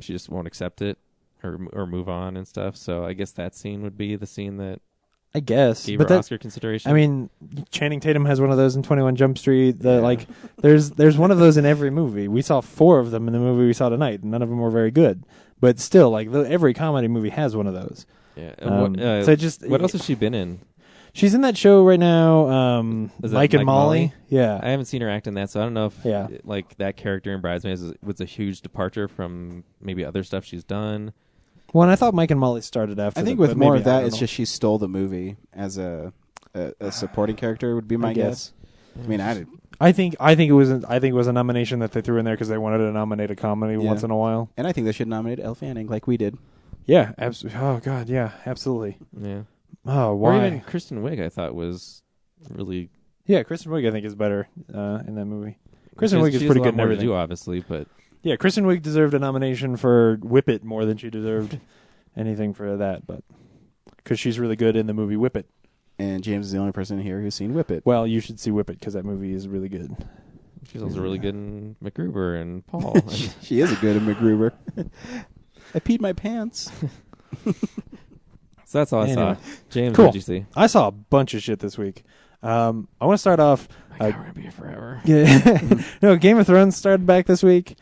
She just won't accept it or move on and stuff. So I guess that scene would be the scene that I guess. gave But her that, Oscar consideration. I mean, Channing Tatum has one of those in 21 Jump Street. There's one of those in every movie. We saw 4 of them in the movie we saw tonight, and none of them were very good. But still, like every comedy movie has one of those. yeah. What else has she been in? She's in that show right now, Is that Mike and Molly. Yeah. I haven't seen her act in that, so I don't know if Yeah. like that character in Bridesmaids was a huge departure from maybe other stuff she's done. Well, and I thought Mike and Molly started after. I think but with more maybe, of that, I don't it's know. just she stole the movie as a supporting character would be my guess. I mean, I think it was a nomination that they threw in there because they wanted to nominate a comedy Yeah. once in a while. and I think they should nominate Elle Fanning like we did. Yeah, absolutely. Oh God, yeah, absolutely. Yeah. Oh, Or why? even Kristen Wiig, I thought was really. Yeah, Kristen Wiig I think is better in that movie. Kristen She Wiig has- is she has pretty a good lot in more to everything. do, obviously, but Yeah, Kristen Wiig deserved a nomination for Whip It more than she deserved anything for that, but because she's really good in the movie Whip It. And James is the only person here who's seen Whip It. Well, you should see Whip It because that movie is really good. she's also really good in MacGruber and Paul. She is a good in MacGruber. I peed my pants. So that's all I saw. Anyway. James, Cool. what'd you see? I saw a bunch of shit this week. I want to start off. My God, we're gonna be here forever. Yeah, no, Game of Thrones started back this week.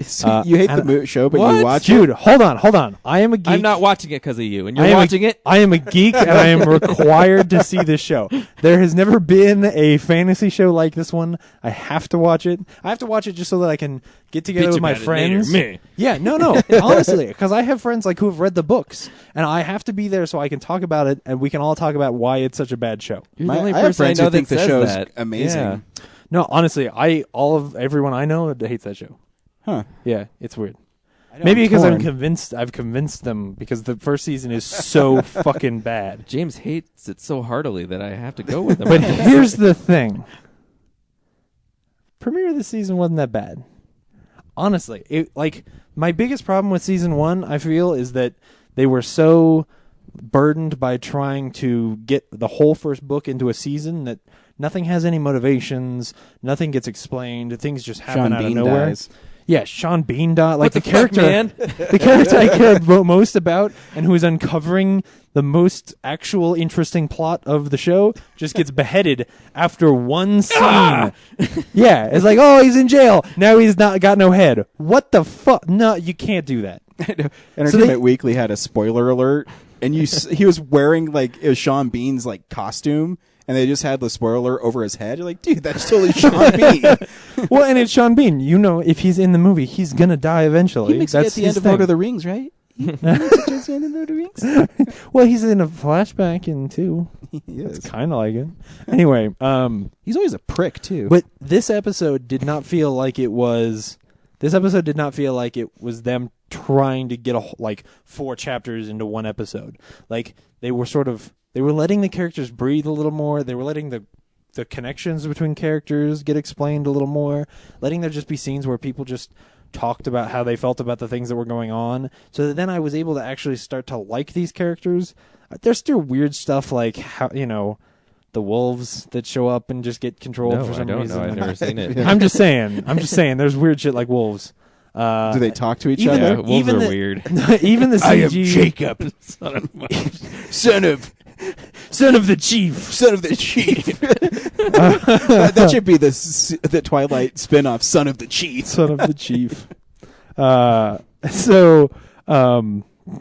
You hate the and- show, but What? you watch Dude, it? hold on. I am a geek. I'm not watching it because of you, and I you're am watching it. I am a geek, and I am required to see this show. There has never been a fantasy show like this one. I have to watch it. I have to watch it just so that I can get together with my friends. Me. Yeah, no, honestly, because I have friends like who have read the books, and I have to be there so I can talk about it, and we can all talk about why it's such a bad show. You're My- the only I have person friends I know who think that the says show's that. amazing. Yeah. No, honestly, everyone I know hates that show. Huh. Yeah, it's weird. I know Maybe I'm because torn. I've convinced them because the first season is so fucking bad. James hates it so heartily that I have to go with him. But here's the thing. Premiere of the season wasn't that bad. Honestly, my biggest problem with season 1, I feel, is that they were so burdened by trying to get the whole first book into a season that nothing has any motivations, nothing gets explained, things just happen Sean out Bean of nowhere. dies. Yeah, Sean Bean died. Like What the the character, fuck, man? the character I care most about, and who is uncovering the most actual interesting plot of the show, just gets beheaded after one scene. Yeah, it's like, oh, he's in jail now. He's not got no head. What the fuck? No, you can't do that. Entertainment Weekly had a spoiler alert, and he was wearing it was Sean Bean's costume, and they just had the spoiler over his head. You're like, dude, that's totally Sean Bean. Well, and it's Sean Bean. You know, if he's in the movie, he's gonna die eventually. He makes it at That's the his end of thing. Lord of the Rings, right? He makes it towards the end of Lord of the Rings. Well, he's in a flashback in 2. Yes. It's kind of like it. Anyway, He's always a prick too. but this episode did not feel like it was. This episode did not feel like it was them trying to get 4 chapters into one episode. Like they were letting the characters breathe a little more. They were letting the connections between characters get explained a little more. Letting there just be scenes where people just talked about how they felt about the things that were going on. So that then I was able to actually start to like these characters. There's still weird stuff like how the wolves that show up and just get controlled No, for I some don't reason. know. I've never seen it. I'm just saying. There's weird shit like wolves. Do they talk to each even Yeah, other? wolves even are the- weird. Even the CG. Jacob, son of the chief. Son of the chief. that should be the Twilight spin-off, Son of the Chief. Son of the chief.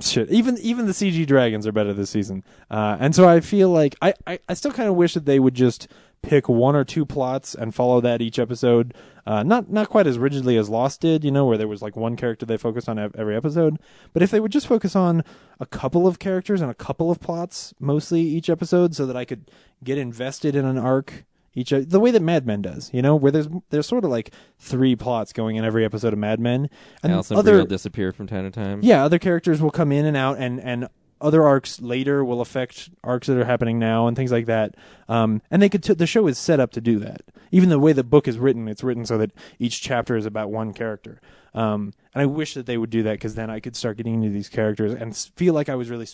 Shit. Even the CG dragons are better this season. And so I feel like I still kind of wish that they would just pick 1 or 2 plots and follow that each episode. Not quite as rigidly as Lost did, where there was one character they focused on every episode. But if they would just focus on a couple of characters and a couple of plots, mostly each episode, so that I could get invested in an arc the way that Mad Men does, where there's sort of 3 plots going in every episode of Mad Men, and Alison Brie will disappear from time to time. yeah, other characters will come in and out, and other arcs later will affect arcs that are happening now and things like that. And they could the show is set up to do that. Even the way the book is written, it's written so that each chapter is about one character. And I wish that they would do that, because then I could start getting into these characters and feel like I was really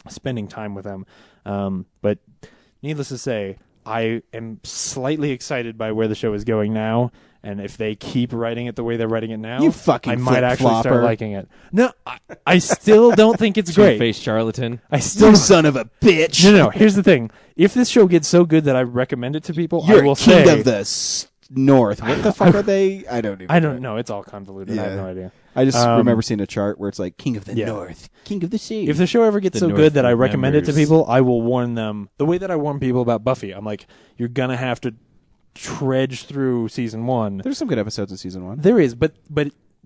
spending time with them. But needless to say, I am slightly excited by where the show is going now. And if they keep writing it the way they're writing it now, You fucking I might actually flip-flopper. start liking it. No, I still don't think it's great. Face charlatan. I still You son of a bitch. no. Here's the thing: if this show gets so good that I recommend it to people, You're I will king say of the North. What the fuck are they? I don't even. I don't know. It's all convoluted. I have Yeah. no idea. I just remember seeing a chart where it's like King of the Yeah. North, King of the Sea. If the show ever gets The so North good that I recommend it to remembers. people, I will warn them. The way that I warn people about Buffy, I'm like, you're gonna have to trudge through season 1. There's some good episodes of season 1. There is, but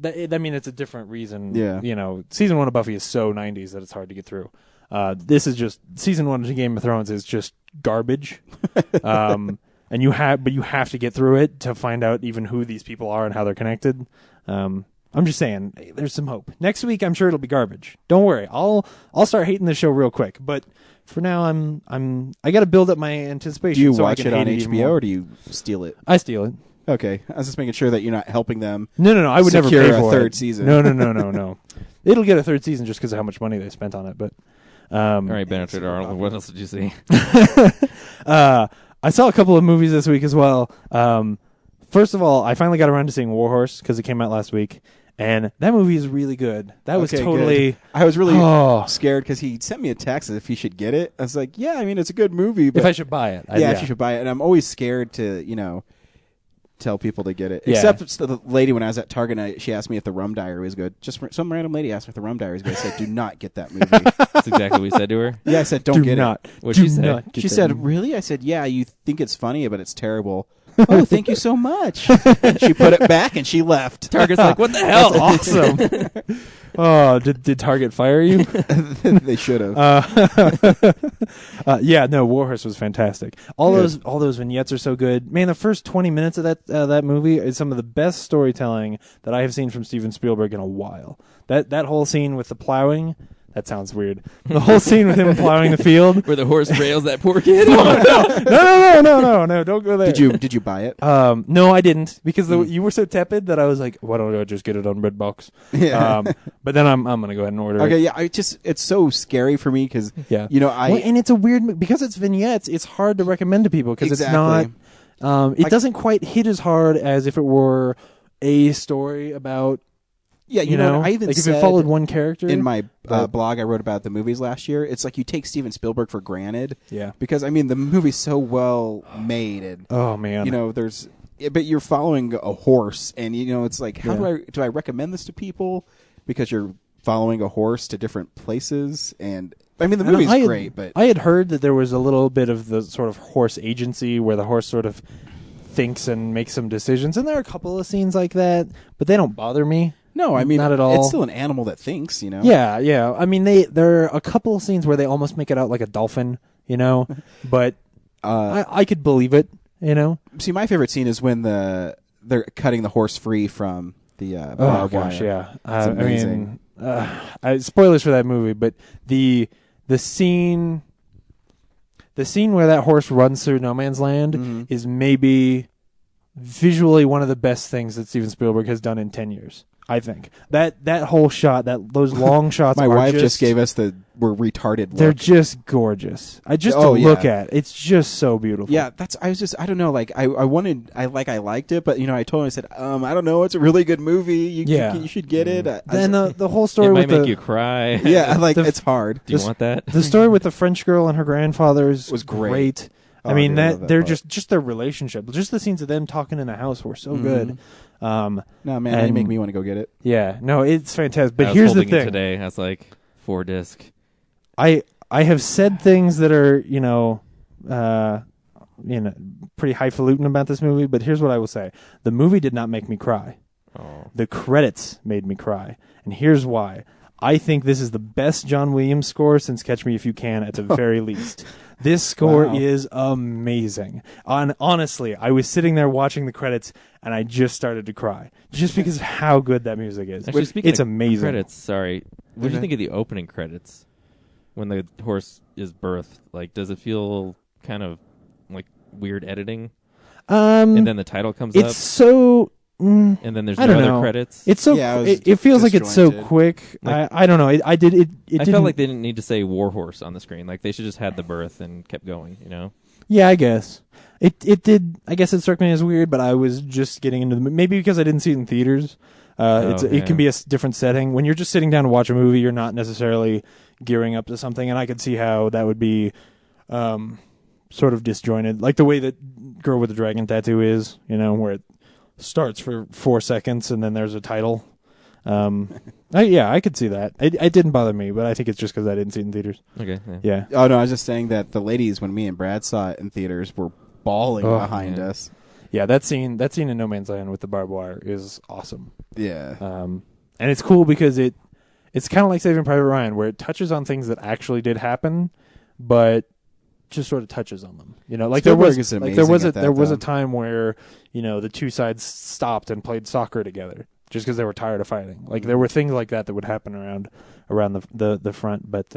I mean, it's a different reason. Yeah. You know, season 1 of Buffy is so 90s that it's hard to get through. This is just season 1 of Game of Thrones is just garbage. And you have to get through it to find out even who these people are and how they're connected. I'm just saying, there's some hope. Next week, I'm sure it'll be garbage. Don't worry, I'll start hating the show real quick. But for now, I got to build up my anticipation. Do you so I watch can it on hate even HBO more. or do you steal it? I steal it. Okay, I was just making sure that you're not helping them. No. I would never Secure pay a for third it. season. No. It'll get a third season just because of how much money they spent on it. But All right, Benedict Arnold. What else did you see? I saw a couple of movies this week as well. First of all, I finally got around to seeing Warhorse because it came out last week, and that movie is really good. That was Okay, totally. good. I was really Oh. scared because he sent me a text if he should get it. I was like, yeah, I mean, it's a good movie, but If I should buy it, if you should buy it. And I'm always scared to, tell people to get it. Yeah. Except it's the lady when I was at Target, she asked me if the Rum Diary was good. Just some random lady asked me if the Rum Diary was good. I said, do not get that movie. That's exactly what we said to her. Yeah, I said, don't Do get not. it. What'd she Do say? not get She that said, movie. really? I said, yeah, you think it's funny, but it's terrible. Oh, thank you so much. She put it back and she left. Target's like, what the hell? That's awesome. Oh, did Target fire you? They should have. Yeah, no, Warhorse was fantastic. All those vignettes are so good. Man, the first 20 minutes of that movie is some of the best storytelling that I have seen from Steven Spielberg in a while. That whole scene with the plowing, that sounds weird. The whole scene with him plowing the field. Where the horse rails that poor kid. No, don't go there. Did you buy it? No, I didn't, because you were so tepid that I was like, why don't I just get it on Redbox? Yeah. But then I'm gonna go ahead and order it. Okay, yeah. It's so scary for me because Yeah. I and it's a weird because it's vignettes. It's hard to recommend to people because Exactly. it's not. It doesn't quite hit as hard as if it were a story about. yeah You know, I even like if said it followed one character in my but- blog I wrote about the movies last year. It's like you take Steven Spielberg for granted. Yeah. Because I mean the movie's so well made and Oh man. there's but you're following a horse and it's like how do I recommend this to people because you're following a horse to different places and I mean the movie's great but I had heard that there was a little bit of the sort of horse agency where the horse sort of thinks and makes some decisions, and there are a couple of scenes like that, but they don't bother me. no, I mean not at all. It's still an animal that thinks, Yeah. I mean, there are a couple of scenes where they almost make it out like a dolphin, but I could believe it, See, my favorite scene is when they're cutting the horse free from the Oh barbed gosh, wire. yeah. It's amazing. Spoilers for that movie, but the scene where that horse runs through no man's land Mhm. is maybe visually one of the best things that Steven Spielberg has done in 10 years. I think that whole shot, those long shots. My are wife just gave us we're retarded look. They're just gorgeous. To look at, it's just so beautiful. Yeah, I don't know, like I liked it, but I told him, I said, I don't know, it's a really good movie. You should get it. Then the whole story It with might make you cry. yeah, like it's hard. Do you want that? the story with the French girl and her grandfather's Was great. I Oh, mean dude, I love that they're part. just their relationship, just the scenes of them talking in the house were so good. No man, and- you make me want to go get it. Yeah, no, it's fantastic. But I was here's the holding it thing: today. I was like, 4-disc. I have said things that are pretty highfalutin about this movie. But here's what I will say: the movie did not make me cry. Oh. The credits made me cry, and here's why. I think this is the best John Williams score since Catch Me If You Can, at the very least. This score Wow. is amazing. Honestly, I was sitting there watching the credits, and I just started to cry, just because of how good that music is. Actually, speaking It's of amazing. credits, sorry. What did you think of the opening credits? when the horse is birthed, like, does it feel kind of like weird editing? And then the title comes up, It's so. and then there's I no don't other know. credits. It's so. Yeah, it was It feels like it's so disjointed. quick. Like- I don't know. I did it. It I didn't, felt like they didn't need to say war horse on the screen. Like, they should just had the birth and kept going. You know? Yeah, I guess it did. I guess it struck me as weird, but I was just getting into the maybe because I didn't see it in theaters. It can be a different setting when you're just sitting down to watch a movie. You're not necessarily gearing up to something, and I could see how that would be sort of disjointed, like the way that Girl with the Dragon Tattoo is. You know, where it starts for 4 seconds and then there's a title. I could see that. It didn't bother me, but I think it's just because I didn't see it in theaters. Okay. Yeah. Oh no, I was just saying that the ladies, when me and Brad saw it in theaters, were bawling Oh, behind yeah. us. Yeah, that scene in No Man's Land with the barbed wire is awesome. Yeah. And it's cool because it's kind of like Saving Private Ryan, where it touches on things that actually did happen, but just sort of touches on them. You know, like Spielberg is amazing there was at that, there was though. a time where, you know, the two sides stopped and played soccer together just because they were tired of fighting. Like there were things like that would happen around the front, but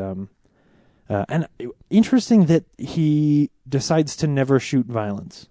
and interesting that he decides to never shoot violence.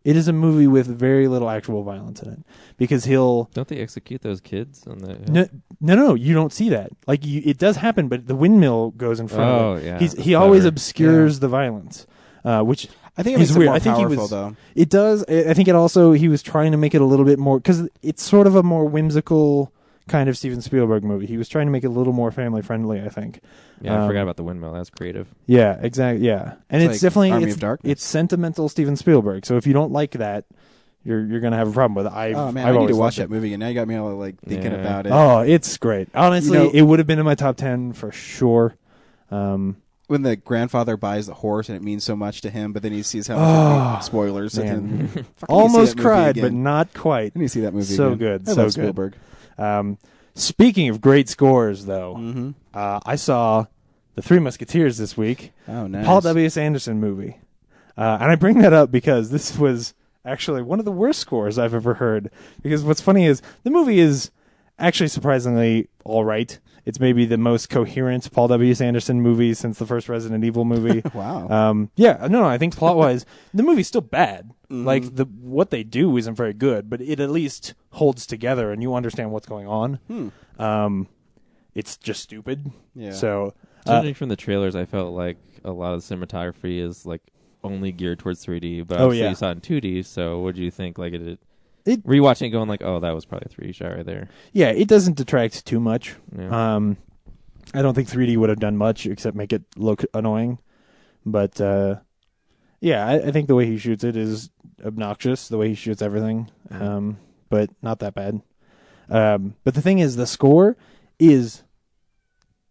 It is a movie with very little actual violence in it because he'll. Don't they execute those kids on the? No, you don't see that. Like it does happen, but the windmill goes in front of it. Yeah, He that's always clever. obscures the violence, which I think it is makes it weird. more I think powerful, though. it does. I think it also he was trying to make it a little bit more because it's sort of a more whimsical kind of Steven Spielberg movie. He was trying to make it a little more family friendly, I think. Yeah, I forgot about the windmill. That's creative. Yeah, exactly. Yeah, and It's it's like definitely Army of Darkness. it's sentimental Steven Spielberg. So if you don't like that, you're gonna have a problem with it. Oh man, I've I need always to watch loved that movie, and now you got me all like thinking Yeah. about it. Oh, it's great. Honestly, You know- it would have been in my top 10 for sure. When the grandfather buys the horse, and it means so much to him, but then he sees how much Oh, spoilers and man. then fucking need to see Almost that movie cried, but again. not quite. I need to see that movie. So again. good, I so love good. Spielberg. Speaking of great scores, though, Mm-hmm. I saw The Three Musketeers this week. Oh, nice. Paul W.S. Anderson movie. And I bring that up because this was actually one of the worst scores I've ever heard. Because what's funny is the movie is actually surprisingly all right. It's maybe the most coherent Paul W.S. Anderson movie since the first Resident Evil movie. Wow. I think plot-wise, the movie's still bad. Like, what they do isn't very good, but it at least holds together and you understand what's going on. It's just stupid. Yeah. So, Judging from the trailers, I felt like a lot of the cinematography is like only geared towards 3D. But Oh, obviously yeah. you saw it in 2D. So what do you think? Like It- rewatching it, going like, oh, that was probably a 3D shot right there. yeah, it doesn't detract too much. Yeah. I don't think 3D would have done much except make it look annoying. But yeah, I think the way he shoots it is obnoxious. The way he shoots everything, but not that bad. But the thing is, the score is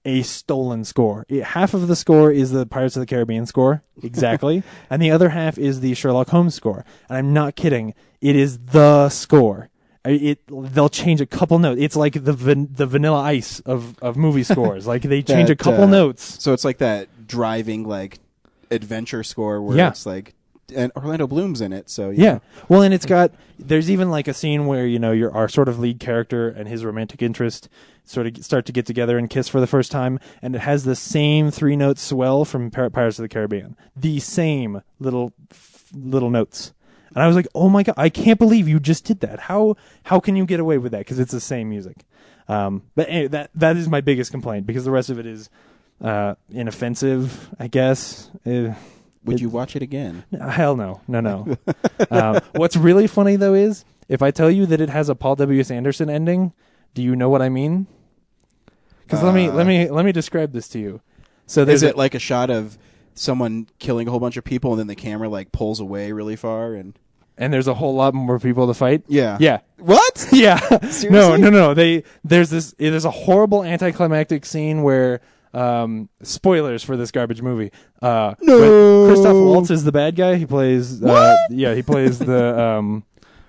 a stolen score. Half of the score is the Pirates of the Caribbean score, exactly, and the other half is the Sherlock Holmes score. And I'm not kidding; it is the score. They'll change a couple notes. It's like the Vanilla Ice of movie scores. Like they change a That, couple notes. So it's like that driving like adventure score where Yeah. it's like, and Orlando Bloom's in it. So Yeah. Well, and there's even like a scene where, you know, our sort of lead character and his romantic interest sort of start to get together and kiss for the first time. And it has the same 3-note swell from Pirates of the Caribbean. The same little notes. And I was like, oh my God, I can't believe you just did that. How can you get away with that? Because it's the same music. But anyway, that is my biggest complaint because the rest of it is inoffensive, I guess. Would you watch it again? Hell no. What's really funny though is if I tell you that it has a Paul W.S. Anderson ending, do you know what I mean? Because let me describe this to you. So Is it like a shot of someone killing a whole bunch of people and then the camera like pulls away really far and there's a whole lot more people to fight? yeah. Yeah. What? Yeah. Seriously? No. There's a horrible anticlimactic scene where spoilers for this garbage movie. No. Christoph Waltz is the bad guy. He plays he plays the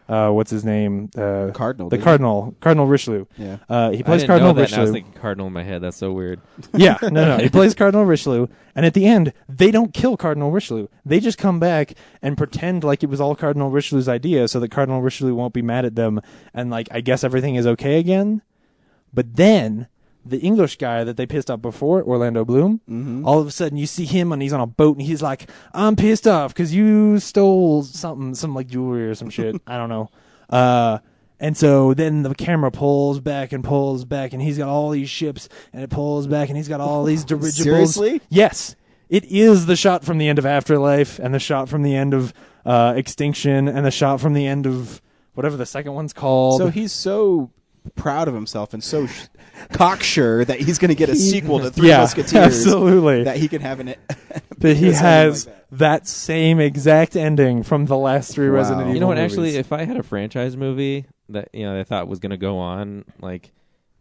what's his name? Cardinal. The dude. Cardinal Richelieu. Yeah. He I plays didn't Cardinal know that, and I was Richelieu. thinking Cardinal in my head. That's so weird. Yeah, no. He plays Cardinal Richelieu, and at the end, they don't kill Cardinal Richelieu. They just come back and pretend like it was all Cardinal Richelieu's idea, so that Cardinal Richelieu won't be mad at them, and like I guess everything is okay again. But then the English guy that they pissed off before, Orlando Bloom, all of a sudden you see him and he's on a boat and he's like, I'm pissed off because you stole something, some like jewelry or some shit. I don't know. And so then the camera pulls back and he's got all these ships and it pulls back and he's got all these dirigibles. Seriously? Yes. It is the shot from the end of Afterlife and the shot from the end of Extinction and the shot from the end of whatever the second one's called. So he's so proud of himself and so cocksure that he's going to get a sequel to Three Musketeers. Absolutely. That he can have an That he has like that same exact ending from the last three Wow. Resident Evil You know what? movies. Actually, if I had a franchise movie that I thought was going to go on, like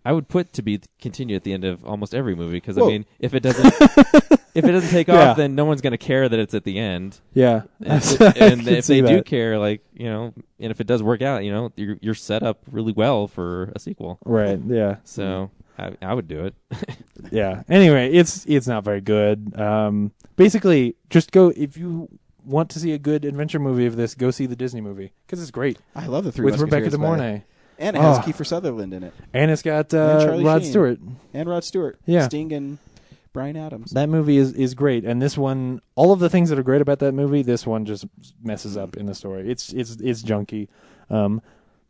I would put to be continue at the end of almost every movie because I Whoa. mean, if it doesn't take Yeah. off, then no one's going to care that it's at the end. Yeah. And I and can if see they do that. care, like and if it does work out, you're set up really well for a sequel. Right, yeah. So I would do it. Yeah. Anyway, it's not very good. Basically, just go if you want to see a good adventure movie of this, go see the Disney movie because it's great I love the Three with Musketeers Rebecca De by- Mornay, and it has Oh. Kiefer Sutherland in it, and it's got And Charlie Rod Sheen. Stewart. and Rod Stewart, Yeah. Sting, and Bryan Adams. That movie is great, and this one, all of the things that are great about that movie, this one just messes up in the story. It's junky,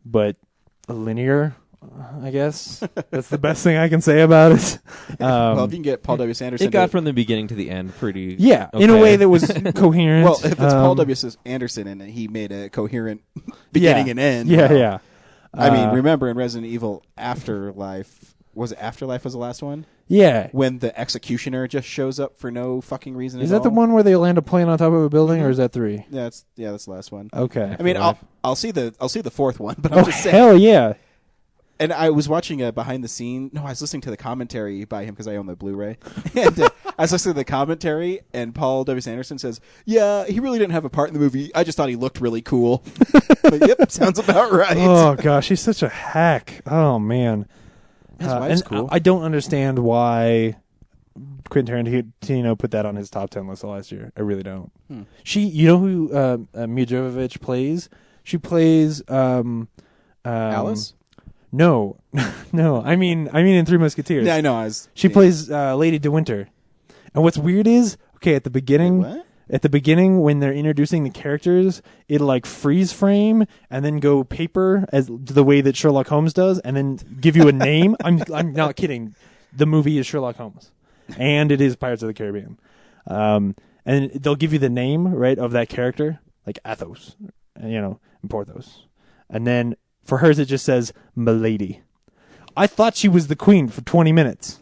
but linear. I guess that's the best thing I can say about it. Well, if you can get Paul W. Sanderson, It got to- from the beginning to the end pretty. Yeah, in a okay. way that was coherent. well, if it's Paul Um, W. Anderson and he made a coherent beginning and end. Yeah, well, yeah. I mean, remember in Resident Evil Afterlife, was it Afterlife was the last one? Yeah. When the executioner just shows up for no fucking reason Is at that the all? one where they land a plane on top of a building, or is that 3? Yeah, that's the last one. Okay. I mean, I'll see the fourth one, but I'm Oh, just saying. hell yeah. And I was watching a behind the scene. No, I was listening to the commentary by him because I own the Blu-ray. And I was listening to the commentary, and Paul W. Sanderson says, "Yeah, he really didn't have a part in the movie. I just thought he looked really cool." But, yep, sounds about right. Oh, gosh, he's such a hack. Oh, man. His wife's and cool. I don't understand why Quentin Tarantino put that on his top 10 list last year. I really don't. You know who Mia Jovovich plays? She plays Alice? No, no. I mean, in Three Musketeers. Yeah, I know. I was. She plays Lady De Winter. And what's weird is, okay, at the beginning, Wait, what? when they're introducing the characters, it'll like freeze frame and then go paper as the way that Sherlock Holmes does, and then give you a name. I'm not kidding. The movie is Sherlock Holmes, and it is Pirates of the Caribbean. And they'll give you the name, right, of that character, like Athos, and Porthos, and then for hers it just says Milady. I thought she was the queen for 20 minutes.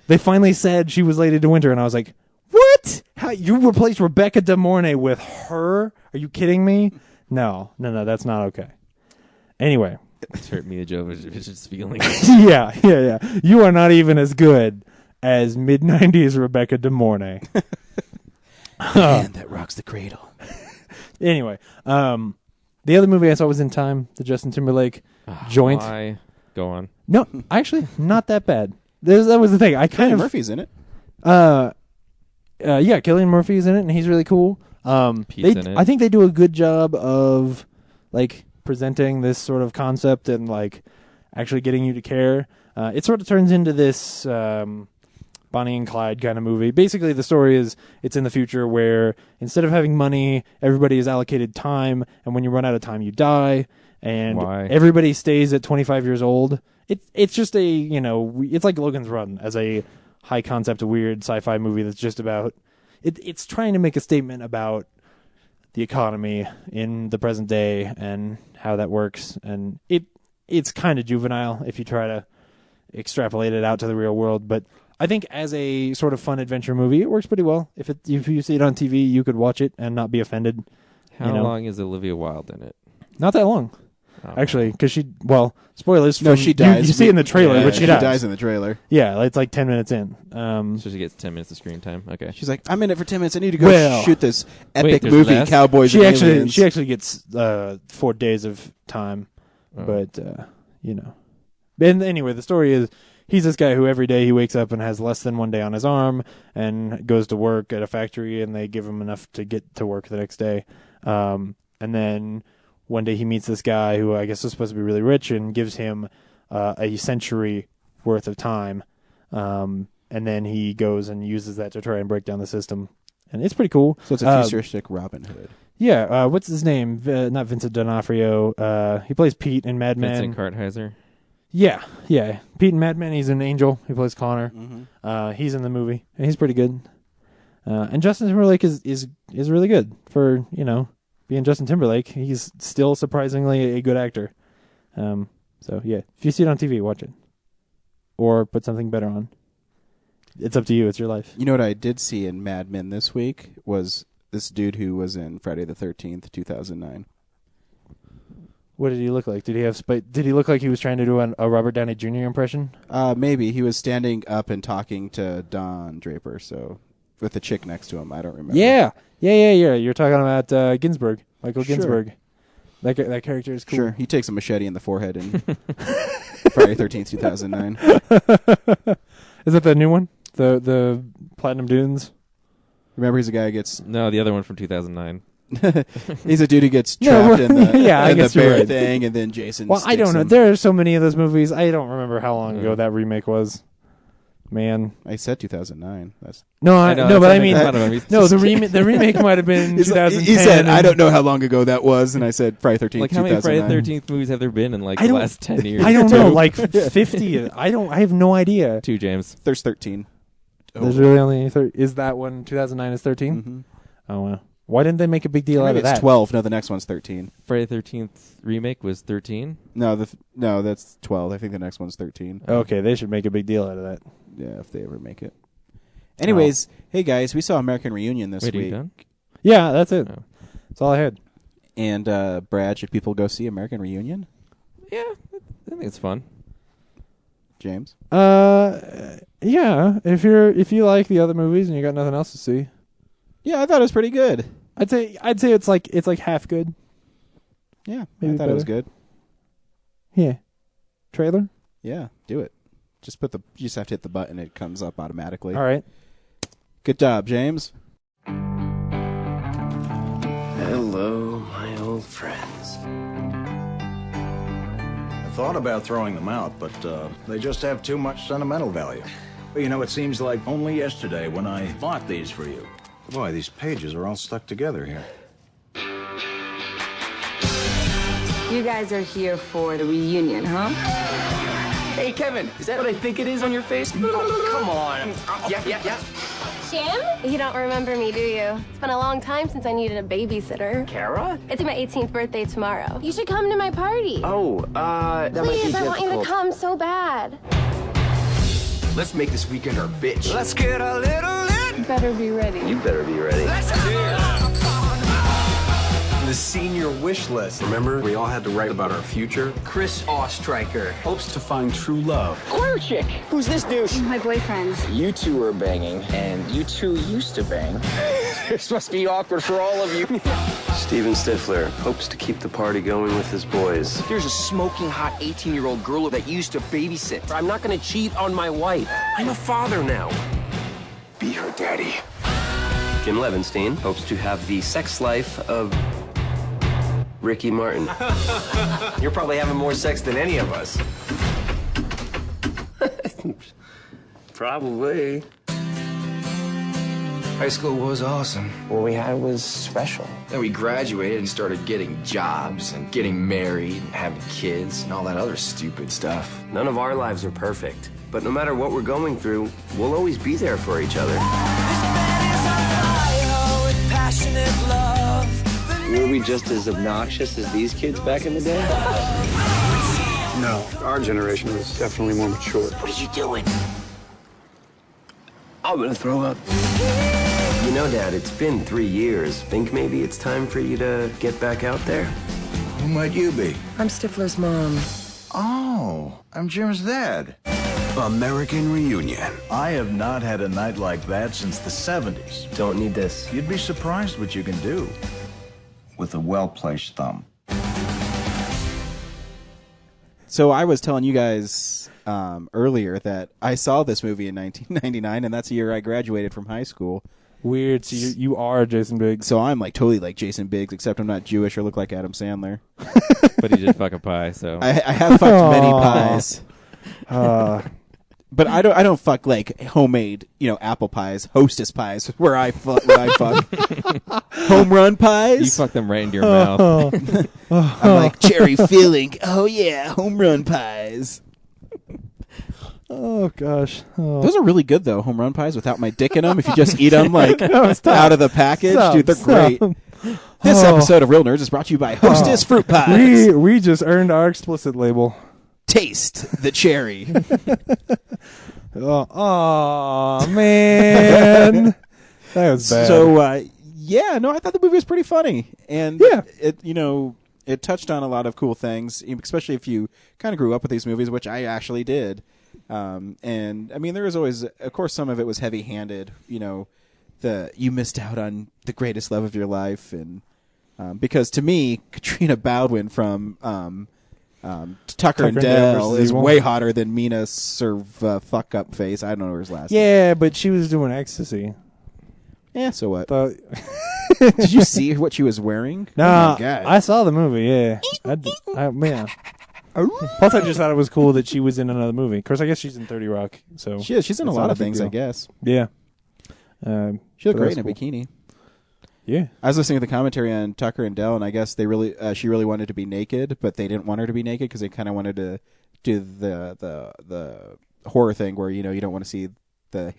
They finally said she was Lady De Winter, and I was like, what? How you replaced Rebecca De Mornay with her? Are you kidding me? No, that's not okay. Anyway. It's hurt Mia Jovovich's feelings. Yeah. You are not even as good as mid-90s Rebecca De Mornay. Man, that rocks the cradle. Anyway, the other movie I saw was In Time, the Justin Timberlake joint. Why? Go on. No, actually, not that bad. That was the thing. I kind Cillian of Murphy's in it. yeah, Cillian Murphy's in it, and he's really cool. Pete's in it. I think they do a good job of like presenting this sort of concept and like actually getting you to care. It sort of turns into this Bonnie and Clyde kind of movie. Basically, the story is it's in the future where instead of having money, everybody is allocated time, and when you run out of time, you die. And Why? everybody stays at 25 years old. It's just it's like Logan's Run as a high concept, weird sci-fi movie that's just about it's trying to make a statement about the economy in the present day and how that works, and it's kind of juvenile if you try to extrapolate it out to the real world, but I think as a sort of fun adventure movie, it works pretty well. If you see it on TV, you could watch it and not be offended. How long is Olivia Wilde in it? Not that long. Oh. Actually, because spoilers. No, from- she dies. You see it in the trailer, Yeah, but she she dies. dies in the trailer. Yeah, it's like 10 minutes in. So she gets 10 minutes of screen time. Okay. She's like, I'm in it for 10 minutes. I need to go Well- shoot this Wait, epic there's movie, less? Cowboys she and actually Aliens. she actually gets 4 days of time, Oh. but And anyway, the story is he's this guy who every day he wakes up and has less than 1 day on his arm and goes to work at a factory, and they give him enough to get to work the next day. And then one day he meets this guy who I guess is supposed to be really rich and gives him a century worth of time And then he goes and uses that to try and break down the system. And it's pretty cool. So it's a futuristic Robin Hood. Yeah. What's his name? Not Vincent D'Onofrio. He plays Pete in Mad Men. Vincent Kartheiser. Yeah. Pete in Mad Men. He's an angel. He plays Connor. Mm-hmm. He's in the movie, and he's pretty good. And Justin Timberlake is really good for being Justin Timberlake. He's still surprisingly a good actor. So yeah, if you see it on TV, watch it, or put something better on. It's up to you. It's your life. You know what I did see in Mad Men this week was this dude who was in Friday the 13th, 2009. What did he look like? Did he look like he was trying to do a Robert Downey Jr. impression? Maybe he was standing up and talking to Don Draper. So with the chick next to him, I don't remember. Yeah. You're talking about Ginsberg, Michael Sure. Ginsberg. That character is cool. Sure, he takes a machete in the forehead in Friday 13th, 2009. Is that the new one? The Platinum Dunes? Remember, he's a guy who gets... No, the other one from 2009. He's a dude who gets trapped in the, I guess the you're bear right. thing, and then Jason Well, I sticks don't know. him. There are so many of those movies. I don't remember how long ago that remake was. Man. I said 2009. That's No, I know, but that's I mean... making fun of him. He's No, just- the remake might have been 2010. He said, I don't know how long ago that was, and I said Friday 13th, Like, how many Friday 2009. 13th movies have there been in, like, I the don't- last 10 years? I don't know, like 50. I have no idea. 2, James. There's 13. There's really only... Is that one 2009 is 13? Mm-hmm. Oh, wow. Why didn't they make a big deal out Maybe of it's that? 12. No, the next one's 13. Friday 13th remake was 13. No, that's 12. I think the next one's 13. Okay, they should make a big deal out of that. Yeah, if they ever make it. Anyways, Hey guys, we saw American Reunion this Wait, are you week. done? Yeah, that's it. Oh. That's all I had. And Brad, should people go see American Reunion? Yeah, I think it's fun. James? Yeah. If you like the other movies and you got nothing else to see, Yeah, I thought it was pretty good. I'd say it's like half good. Yeah, Maybe I thought it was better. good. Yeah. Trailer. Yeah, do it. You just have to hit the button; it comes up automatically. All right. Good job, James. Hello, my old friends. I thought about throwing them out, but they just have too much sentimental value. You know, it seems like only yesterday when I bought these for you. Boy, these pages are all stuck together here. You guys are here for the reunion, huh? Hey, Kevin, is that what I think it is on your face? Oh, come on. Yeah. Jim? You don't remember me, do you? It's been a long time since I needed a babysitter. Kara? It's my 18th birthday tomorrow. You should come to my party. Oh, that might be Please, I want you to difficult. come so bad. Let's make this weekend our bitch. Let's get a little lit. You better be ready. You better be ready. The senior wish list. Remember, we all had to write about our future. Chris Ostreicher. Hopes to find true love. Choir chick. Who's this douche? My boyfriend. You two are banging, and you two used to bang. This must be awkward for all of you. Steven Stifler hopes to keep the party going with his boys. There's a smoking hot 18-year-old girl that used to babysit. I'm not gonna cheat on my wife. I'm a father now. Be her daddy. Jim Levinstein hopes to have the sex life of Ricky Martin. You're probably having more sex than any of us. Probably. High school was awesome. What we had was special. Then we graduated and started getting jobs and getting married and having kids and all that other stupid stuff. None of our lives are perfect, but no matter what we're going through, we'll always be there for each other. Were we just as obnoxious as these kids back in the day? No, our generation was definitely more mature. What are you doing? I'm gonna throw up. You know, Dad, it's been 3 years. Think maybe it's time for you to get back out there? Who might you be? I'm Stifler's mom. Oh, I'm Jim's dad. American Reunion. I have not had a night like that since the 70s. Don't need this. You'd be surprised what you can do with a well-placed thumb. So I was telling you guys earlier that I saw this movie in 1999, and that's the year I graduated from high school. Weird. So you are Jason Biggs. So I'm like totally like Jason Biggs, except I'm not Jewish or look like Adam Sandler. But he did fuck a pie, so. I have fucked many pies. But I don't fuck like homemade, apple pies, Hostess pies, where I fuck. Home run pies. You fuck them right into your mouth. I'm like cherry filling. Oh yeah, home run pies. Oh gosh, those are really good though. Home run pies without my dick in them. If you just eat them like out of the package, dude, they're great. This episode of Real Nerds is brought to you by Hostess fruit pies. We just earned our explicit label. Taste the cherry. Oh man, that was bad. So I thought the movie was pretty funny, and it touched on a lot of cool things, especially if you kind of grew up with these movies, which I actually did. And I mean, there was always, of course, some of it was heavy-handed. You missed out on the greatest love of your life, and because to me, Katrina Baldwin from Tucker and Dale is way hotter than Mina fuck up face. I don't know her last name. Yeah, but she was doing ecstasy. Yeah, so what? Did you see what she was wearing? No, oh my God. I saw the movie. Yeah, man. Plus, I just thought it was cool that she was in another movie. Of course, I guess she's in 30 Rock. So she's in a lot of things, I guess. Yeah, she looked great in a bikini. Yeah, I was listening to the commentary on Tucker and Dale, and I guess she really wanted to be naked, but they didn't want her to be naked because they kind of wanted to do the horror thing where you don't want to see the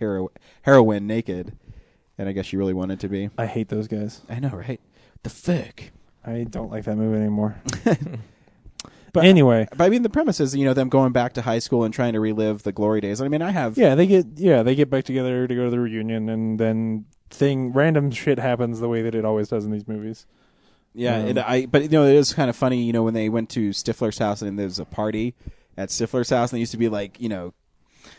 heroine naked, and I guess she really wanted to be. I hate those guys. I know, right? The fuck. I don't like that movie anymore. But anyway, I mean, the premise is them going back to high school and trying to relive the glory days. I mean, I have they get back together to go to the reunion, and then random shit happens the way that it always does in these movies. Yeah, but it is kind of funny, when they went to Stifler's house and there was a party at Stifler's house, and they used to be like,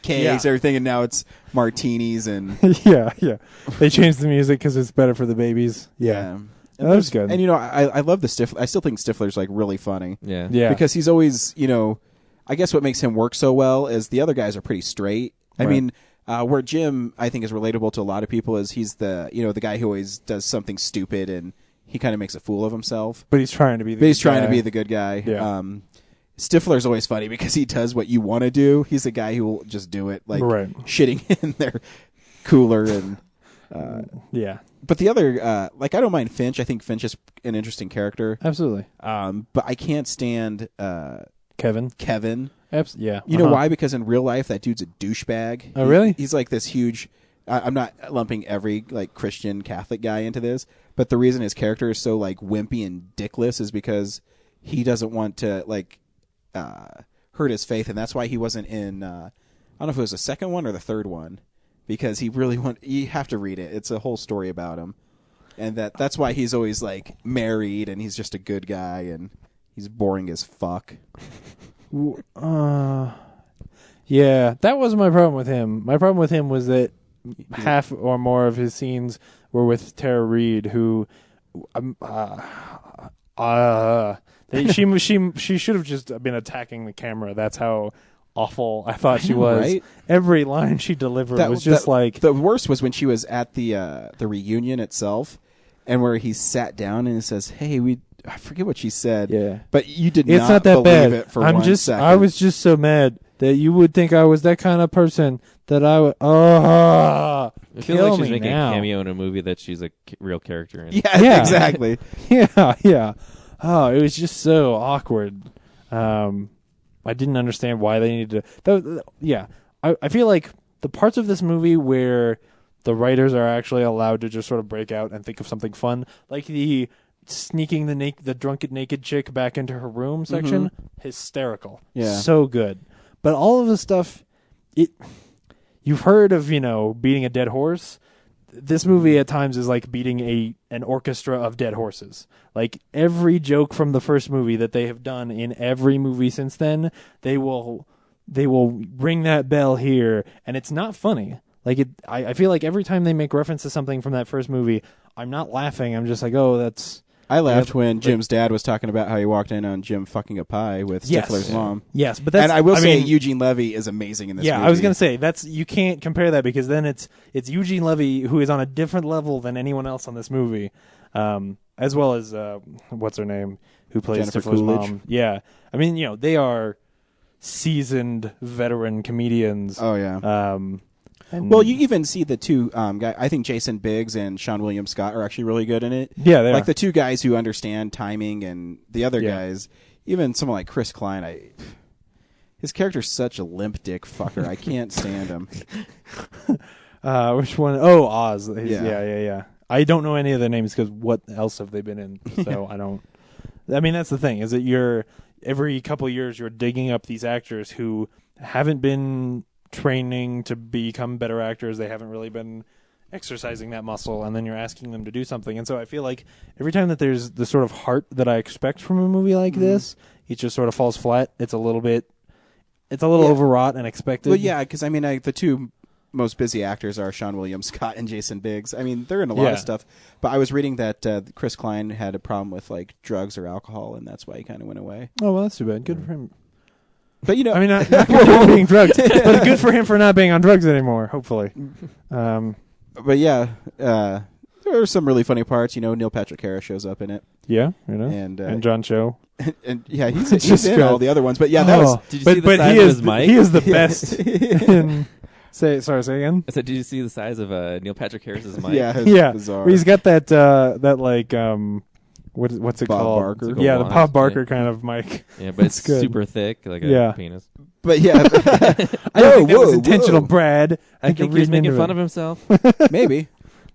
cakes, everything, and now it's martinis and yeah. They changed the music because it's better for the babies. Yeah. And that was good. And I love the Stifler. I still think Stifler's like really funny. Yeah. Because he's always, I guess what makes him work so well is the other guys are pretty straight. I mean, where Jim I think is relatable to a lot of people is he's the the guy who always does something stupid and he kind of makes a fool of himself. But he's trying to be the good guy. Yeah. Stifler's always funny because he does what you want to do. He's the guy who will just do it, like shitting in their cooler and yeah. But the other, I don't mind Finch. I think Finch is an interesting character. Absolutely. But I can't stand Kevin. Yeah. You know why? Because in real life, that dude's a douchebag. Oh, really? He's like this huge. I'm not lumping every Christian Catholic guy into this, but the reason his character is so wimpy and dickless is because he doesn't want to hurt his faith, and that's why he wasn't in. I don't know if it was the second one or the third one. Because he really you have to read it. It's a whole story about him. And that's why he's always married and he's just a good guy and he's boring as fuck. Yeah, that was my problem with him. My problem with him was that half or more of his scenes were with Tara Reid, who she should have just been attacking the camera. That's how awful I thought she was. Right? Every line she delivered was just the worst was when she was at the reunion itself, and where he sat down and it says, "Hey, I forget what she said." Yeah, but you did it's not that believe bad. it for 1 second. I was just so mad that you would think I was that kind of person that I would. I feel like she's making a cameo in a movie that she's a real character in. Yeah, exactly. Yeah. Oh, it was just so awkward. I didn't understand why they needed to. I feel like the parts of this movie where the writers are actually allowed to just sort of break out and think of something fun, like the sneaking the drunken naked chick back into her room section, hysterical. Yeah. So good. But all of the stuff, you've heard of, beating a dead horse. This movie at times is like beating an orchestra of dead horses. Like every joke from the first movie that they have done in every movie since then, they will ring that bell here, and it's not funny. I feel like every time they make reference to something from that first movie, I'm not laughing. I'm just like, oh, that's. I laughed when Jim's dad was talking about how he walked in on Jim fucking a pie with Stifler's mom. Yes, but I will say Eugene Levy is amazing in this movie. Yeah, I was going to say you can't compare that because then it's Eugene Levy who is on a different level than anyone else on this movie, as well as what's her name who plays Jennifer Stifler's Coolidge. mom. Yeah, I mean they are seasoned veteran comedians. Oh yeah. And Well, you even see the two guys. I think Jason Biggs and Sean William Scott are actually really good in it. Yeah, they like are. the two guys who understand timing, and the other Yeah. guys, even someone like Chris Klein. His character's such a limp dick fucker. I can't stand him. Which one? Oh, Oz. Yeah. Yeah. I don't know any of their names because what else have they been in? So I don't. I mean, that's the thing, is that every couple of years you're digging up these actors who haven't been training to become better actors. They haven't really been exercising that muscle, and then you're asking them to do something. And so I feel like every time that there's the sort of heart that I expect from a movie like this, it just sort of falls flat. It's a little overwrought and expected. Well, yeah, because I mean, the two most busy actors are Sean William Scott and Jason Biggs. I mean, they're in a lot of stuff. But I was reading that Chris Klein had a problem with like drugs or alcohol, and that's why he kind of went away. Oh, well, that's too bad. Good for him. But I mean, not good for him being drugged, but good for him for not being on drugs anymore. Hopefully. But yeah, there are some really funny parts. Neil Patrick Harris shows up in it. Yeah, and John Cho. and yeah, he's in all the other ones. But yeah, that was. Did you see the size of his mic? He is the best. Say again. I said, did you see the size of Neil Patrick Harris's mic? Yeah, it's bizarre. He's got that like what's it Bob called? Barker. It's like Yeah, a the wasp, Bob Barker yeah. kind of mic. Yeah, but it's good. super thick, like a penis. But yeah, I don't think that was intentional, Brad. I think he was making fun of himself. maybe.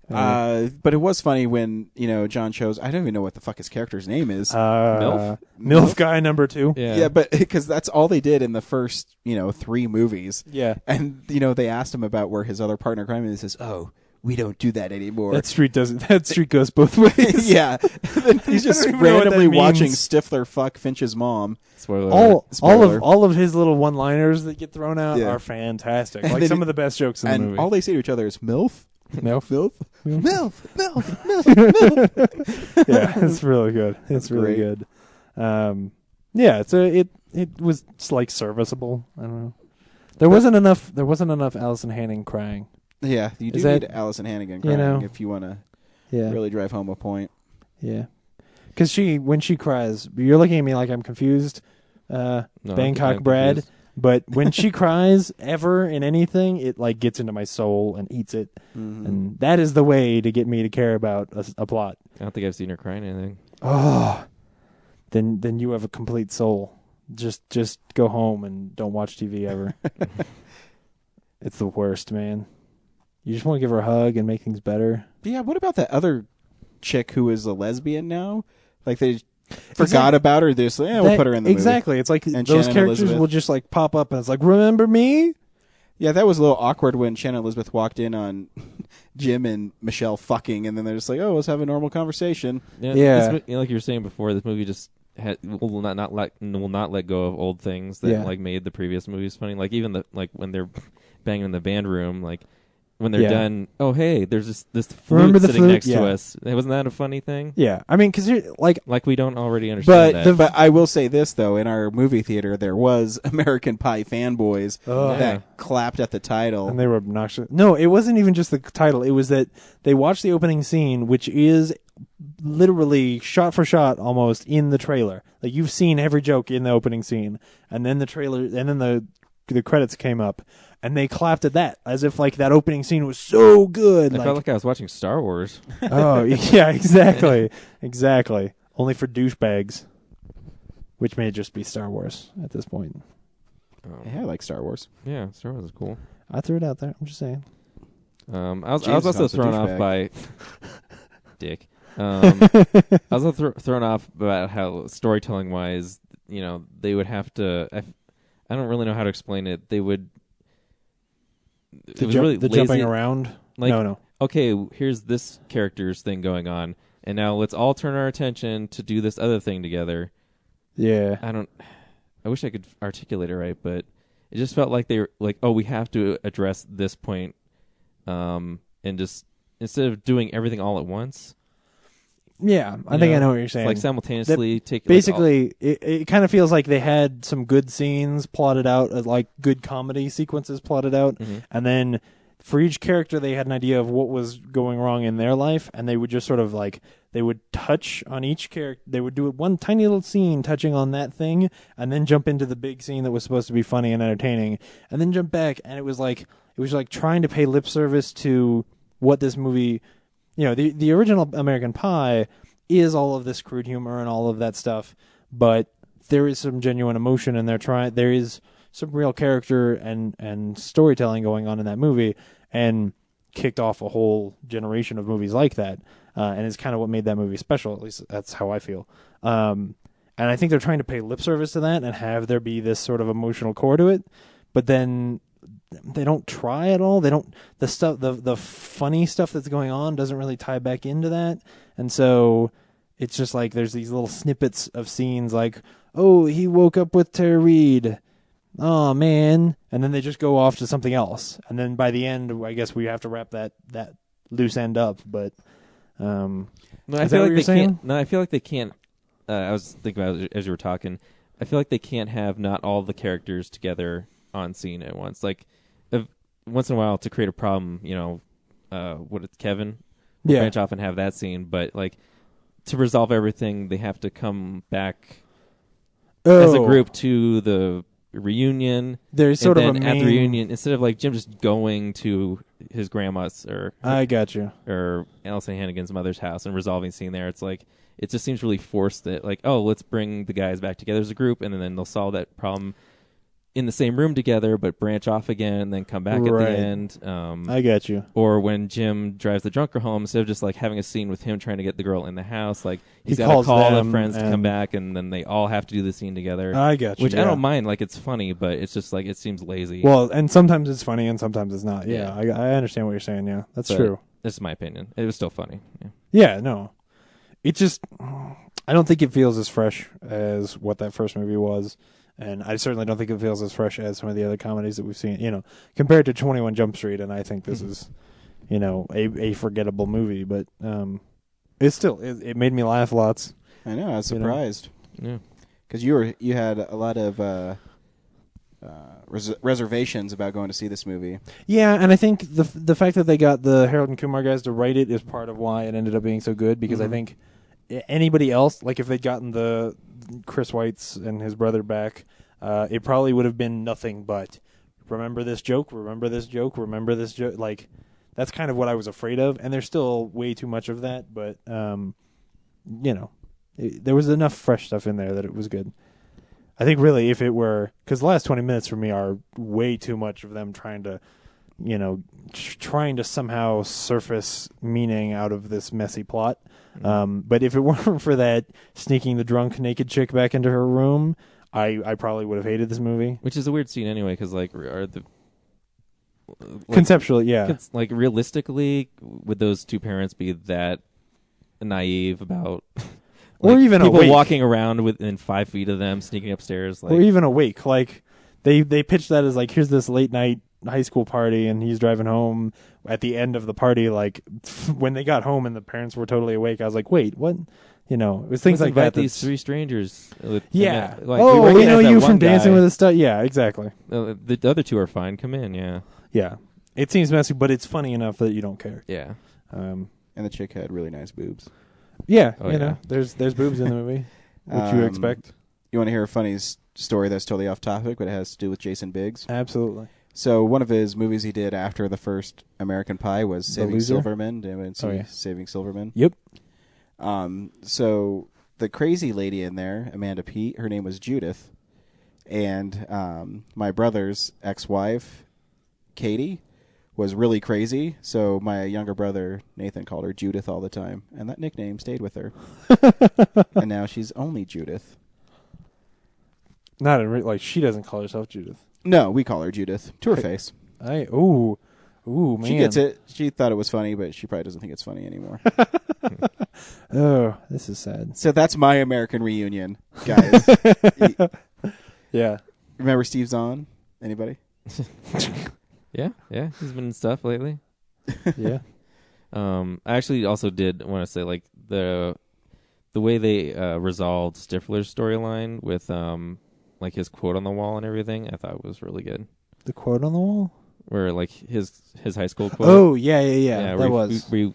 But it was funny when John Cho's. I don't even know what the fuck his character's name is. MILF guy number 2. Yeah, but because that's all they did in the first 3 movies. Yeah, and they asked him about where his other partner crime, and he says, "Oh, we don't do that anymore." That street goes both ways. Yeah, he's just I don't even know what that randomly watching means. Stifler fuck Finch's mom. Spoiler. All of his little one-liners that get thrown out are fantastic. And Like then some of the best jokes in the movie. All they say to each other is "MILF." MILF. MILF. Yeah, it's really good. It's really good. Yeah, so it was like serviceable. I don't know. There wasn't enough Allison Hanning crying. Yeah, you do need Allison Hannigan crying if you want to really drive home a point. Yeah, because when she cries, you're looking at me like I'm confused, Bangkok I'm Brad. confused. But when she cries ever in anything, it like gets into my soul and eats it, and that is the way to get me to care about a plot. I don't think I've seen her crying anything. Oh, then you have a complete soul. Just go home and don't watch TV ever. It's the worst, man. You just want to give her a hug and make things better. But yeah, what about that other chick who is a lesbian now? Like they forgot about her. They're just like, we'll put her in the movie. Exactly. It's like And those Shannon characters Elizabeth. will just like pop up and it's like, remember me? Yeah, that was a little awkward when Shannon Elizabeth walked in on Jim and Michelle fucking, and then they're just like, "Oh, let's have a normal conversation." Yeah. Like you were saying before, this movie just will not let go of old things that like made the previous movies funny. Like even when they're banging in the band room, like when they're done. Oh, hey, there's this flute sitting next to us. Wasn't that a funny thing? Yeah, I mean, because like we don't already understand that. But I will say this though: in our movie theater, there was American Pie fanboys that clapped at the title, and they were obnoxious. No, it wasn't even just the title. It was that they watched the opening scene, which is literally shot for shot almost in the trailer. Like you've seen every joke in the opening scene, and then the trailer, and then the credits came up. And they clapped at that as if like that opening scene was so good. I felt like I was watching Star Wars. Oh yeah, exactly. Only for douchebags, which may just be Star Wars at this point. Yeah, I like Star Wars. Yeah, Star Wars is cool. I threw it out there. I'm just saying. I was also thrown off by Dick. I was also thrown off about how storytelling wise, they would have to. I don't really know how to explain it. They would. It was really the lazy. jumping around. Like, no. Okay, here's this character's thing going on, and now let's all turn our attention to do this other thing together. Yeah. I wish I could articulate it right, but it just felt like they were like, oh, we have to address this point, and just instead of doing everything all at once. Yeah, I think I know what you're saying. Like simultaneously take. Basically, it kind of feels like they had some good scenes plotted out, like good comedy sequences plotted out, and then for each character, they had an idea of what was going wrong in their life, and they would just sort of like, they would touch on each character. They would do one tiny little scene touching on that thing, and then jump into the big scene that was supposed to be funny and entertaining, and then jump back, and it was like trying to pay lip service to what this movie, the original American Pie is all of this crude humor and all of that stuff, but there is some genuine emotion, and there is some real character and storytelling going on in that movie, and kicked off a whole generation of movies like that, and is kind of what made that movie special. At least that's how I feel. And I think they're trying to pay lip service to that and have there be this sort of emotional core to it, but then they don't try at all. They don't, the funny stuff that's going on doesn't really tie back into that, and so it's just like there's these little snippets of scenes like, oh, he woke up with Tara Reid. Oh man, and then they just go off to something else, and then by the end, I guess we have to wrap that loose end up. But no, I feel like they can't. No, I feel like they can't. I was thinking about it as you were talking. I feel like they can't have not all the characters together on scene at once. Like, once in a while, to create a problem, what it's Kevin, branch off and have that scene. But like, to resolve everything, they have to come back as a group to the reunion. There's sort of a at the reunion, instead of like Jim just going to his grandma's I got you, or Allison Hannigan's mother's house and resolving scene there. It's like, it just seems really forced that like, oh, let's bring the guys back together as a group, and then they'll solve that problem in the same room together, but branch off again and then come back at the end. I got you. Or when Jim drives the drunker home, instead of just like having a scene with him trying to get the girl in the house, like he's got to call the friends to come back, and then they all have to do the scene together. I got you. Which I don't mind. Like, it's funny, but it's just like, it seems lazy. Well, and sometimes it's funny and sometimes it's not. Yeah. I understand what you're saying. Yeah, that's true. That's my opinion. It was still funny. Yeah, no. It just, I don't think it feels as fresh as what that first movie was. And I certainly don't think it feels as fresh as some of the other comedies that we've seen, compared to 21 Jump Street. And I think this is, a forgettable movie. But it's still, it made me laugh lots. I know. I was surprised. Yeah. Because you had a lot of reservations about going to see this movie. Yeah, and I think the fact that they got the Harold and Kumar guys to write it is part of why it ended up being so good. Because I think anybody else, like if they'd gotten the Chris Weitz and his brother back, it probably would have been nothing but remember this joke, remember this joke, remember this joke. Like, that's kind of what I was afraid of, and there's still way too much of that, but there was enough fresh stuff in there that it was good. I think really if it were, because the last 20 minutes for me are way too much of them trying to somehow surface meaning out of this messy plot. But if it weren't for that sneaking the drunk naked chick back into her room, I probably would have hated this movie. Which is a weird scene anyway, because conceptually, yeah. Like, realistically, would those two parents be that naive about or even people awake, walking around within 5 feet of them, sneaking upstairs? Or even awake. Like, they pitched that as like, here's this late night high school party, and he's driving home at the end of the party. Like, when they got home and the parents were totally awake, I was like, wait, what? It was things like that. These three strangers. We know you from Dancing with the Stars. Yeah, exactly. The other two are fine. Come in, yeah. Yeah. It seems messy, but it's funny enough that you don't care. Yeah. And the chick had really nice boobs. Yeah, there's boobs in the movie, which you expect. You want to hear a funny story that's totally off topic, but it has to do with Jason Biggs? Absolutely. So one of his movies he did after the first American Pie was Saving Silverman. Saving Silverman. Yep. So the crazy lady in there, Amanda Peet, her name was Judith, and my brother's ex-wife, Katie, was really crazy. So my younger brother Nathan called her Judith all the time, and that nickname stayed with her. And now she's only Judith. Not in like she doesn't call herself Judith. No, we call her Judith to her face. Ooh, man. She gets it. She thought it was funny, but she probably doesn't think it's funny anymore. Oh, this is sad. So that's my American reunion, guys. Yeah. Remember Steve Zahn? Anybody? Yeah. He's been in stuff lately. Yeah. I actually also did want to say, like, the way they resolved Stifler's storyline with like his quote on the wall and everything, I thought was really good. The quote on the wall? where like his high school quote. Oh yeah. where That was. where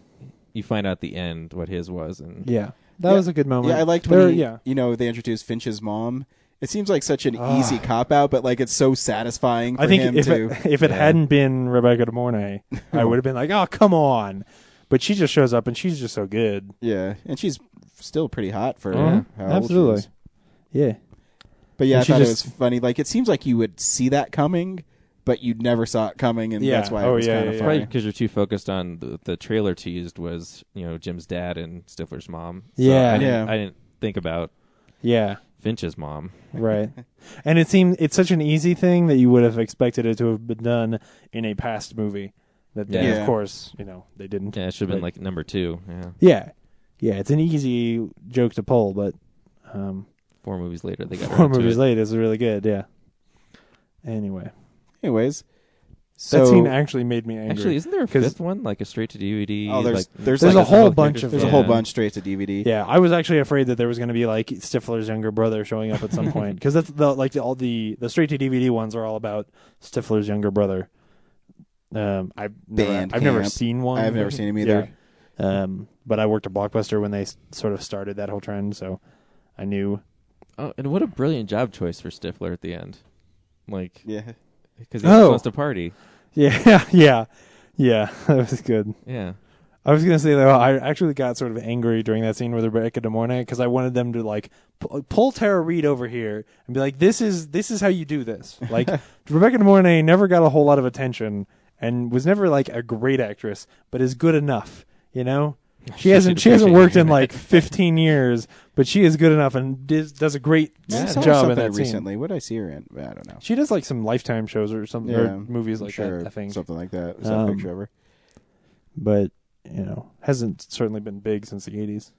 you find out at the end what his was, and Yeah, that was a good moment. Yeah, I liked when they introduced Finch's mom. It seems like such an easy cop out, but like it's so satisfying for I think him if it hadn't been Rebecca De Mornay, I would have been like, oh come on. But she just shows up and she's just so good. Yeah, and she's still pretty hot for how absolutely. old she is. Yeah. But yeah, I And she thought it just- was funny. Like, it seems like you would see that coming, but you never saw it coming, and that's why it was kind of Probably funny. because you're too focused on the trailer teased was Jim's dad and Stifler's mom. So Yeah. I didn't think about Finch's mom. Right. And it's such an easy thing that you would have expected it to have been done in a past movie. That then, of course, they didn't. Yeah, it should have been like number 2. Yeah. Yeah, it's an easy joke to pull, but 4 movies later they got 4 around to movies it. later is really good, yeah. Anyways, that scene actually made me angry. Actually, isn't there a 5th one, like a straight to DVD? Oh, there's like a whole bunch bunch of there's them. a whole bunch straight to DVD. Yeah, I was actually afraid that there was going to be like Stifler's younger brother showing up at some point, because that's all the straight to DVD ones are all about Stifler's younger brother. I've never seen one. I've never seen him either. Yeah. But I worked at Blockbuster when they sort of started that whole trend, so I knew. Oh, and what a brilliant job choice for Stifler at the end. Like, because he Oh. wants to party. Yeah, that was good. Yeah. I was going to say, though, I actually got sort of angry during that scene with Rebecca De Mornay because I wanted them to, like, pull Tara Reid over here and be like, this is how you do this. Like, Rebecca De Mornay never got a whole lot of attention and was never, like, a great actress, but is good enough, you know? She hasn't worked in, like, 15 years, but she is good enough and does a great job in that scene. Recently. What did I see her in? I don't know. She does, like, some Lifetime shows or something, or movies like that, I think. Something like that. I saw a picture of her. But, hasn't certainly been big since the 80s.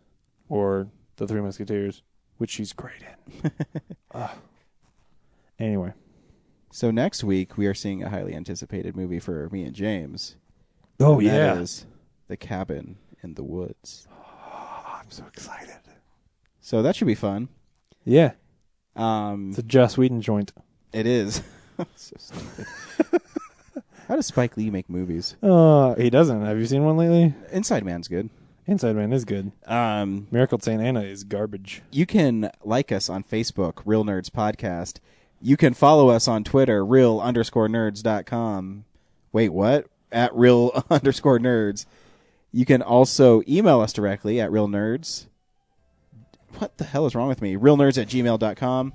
Or The Three Musketeers, which she's great in. Anyway. So next week, we are seeing a highly anticipated movie for me and James. Oh, and yeah. That is The Cabin in the Woods. Oh, I'm so excited. So that should be fun. Yeah. It's a Joss Whedon joint. It is. So stupid. How does Spike Lee make movies? He doesn't. Have you seen one lately? Inside Man's good. Inside Man is good. Miracle at St. Anna is garbage. You can like us on Facebook, Real Nerds Podcast. You can follow us on Twitter, real_nerds.com. Wait, what? At real_nerds. You can also email us directly at realnerds. What the hell is wrong with me? realnerds@gmail.com.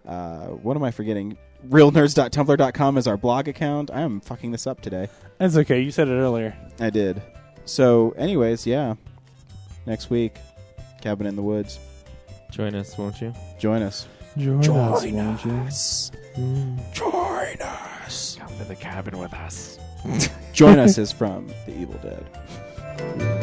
What am I forgetting? realnerds.tumblr.com is our blog account. I am fucking this up today. That's okay. You said it earlier. I did. So, anyways, yeah. Next week, Cabin in the Woods. Join us, won't you? Join us. Join us. Join us. Come to the cabin with us. Join us is from The Evil Dead.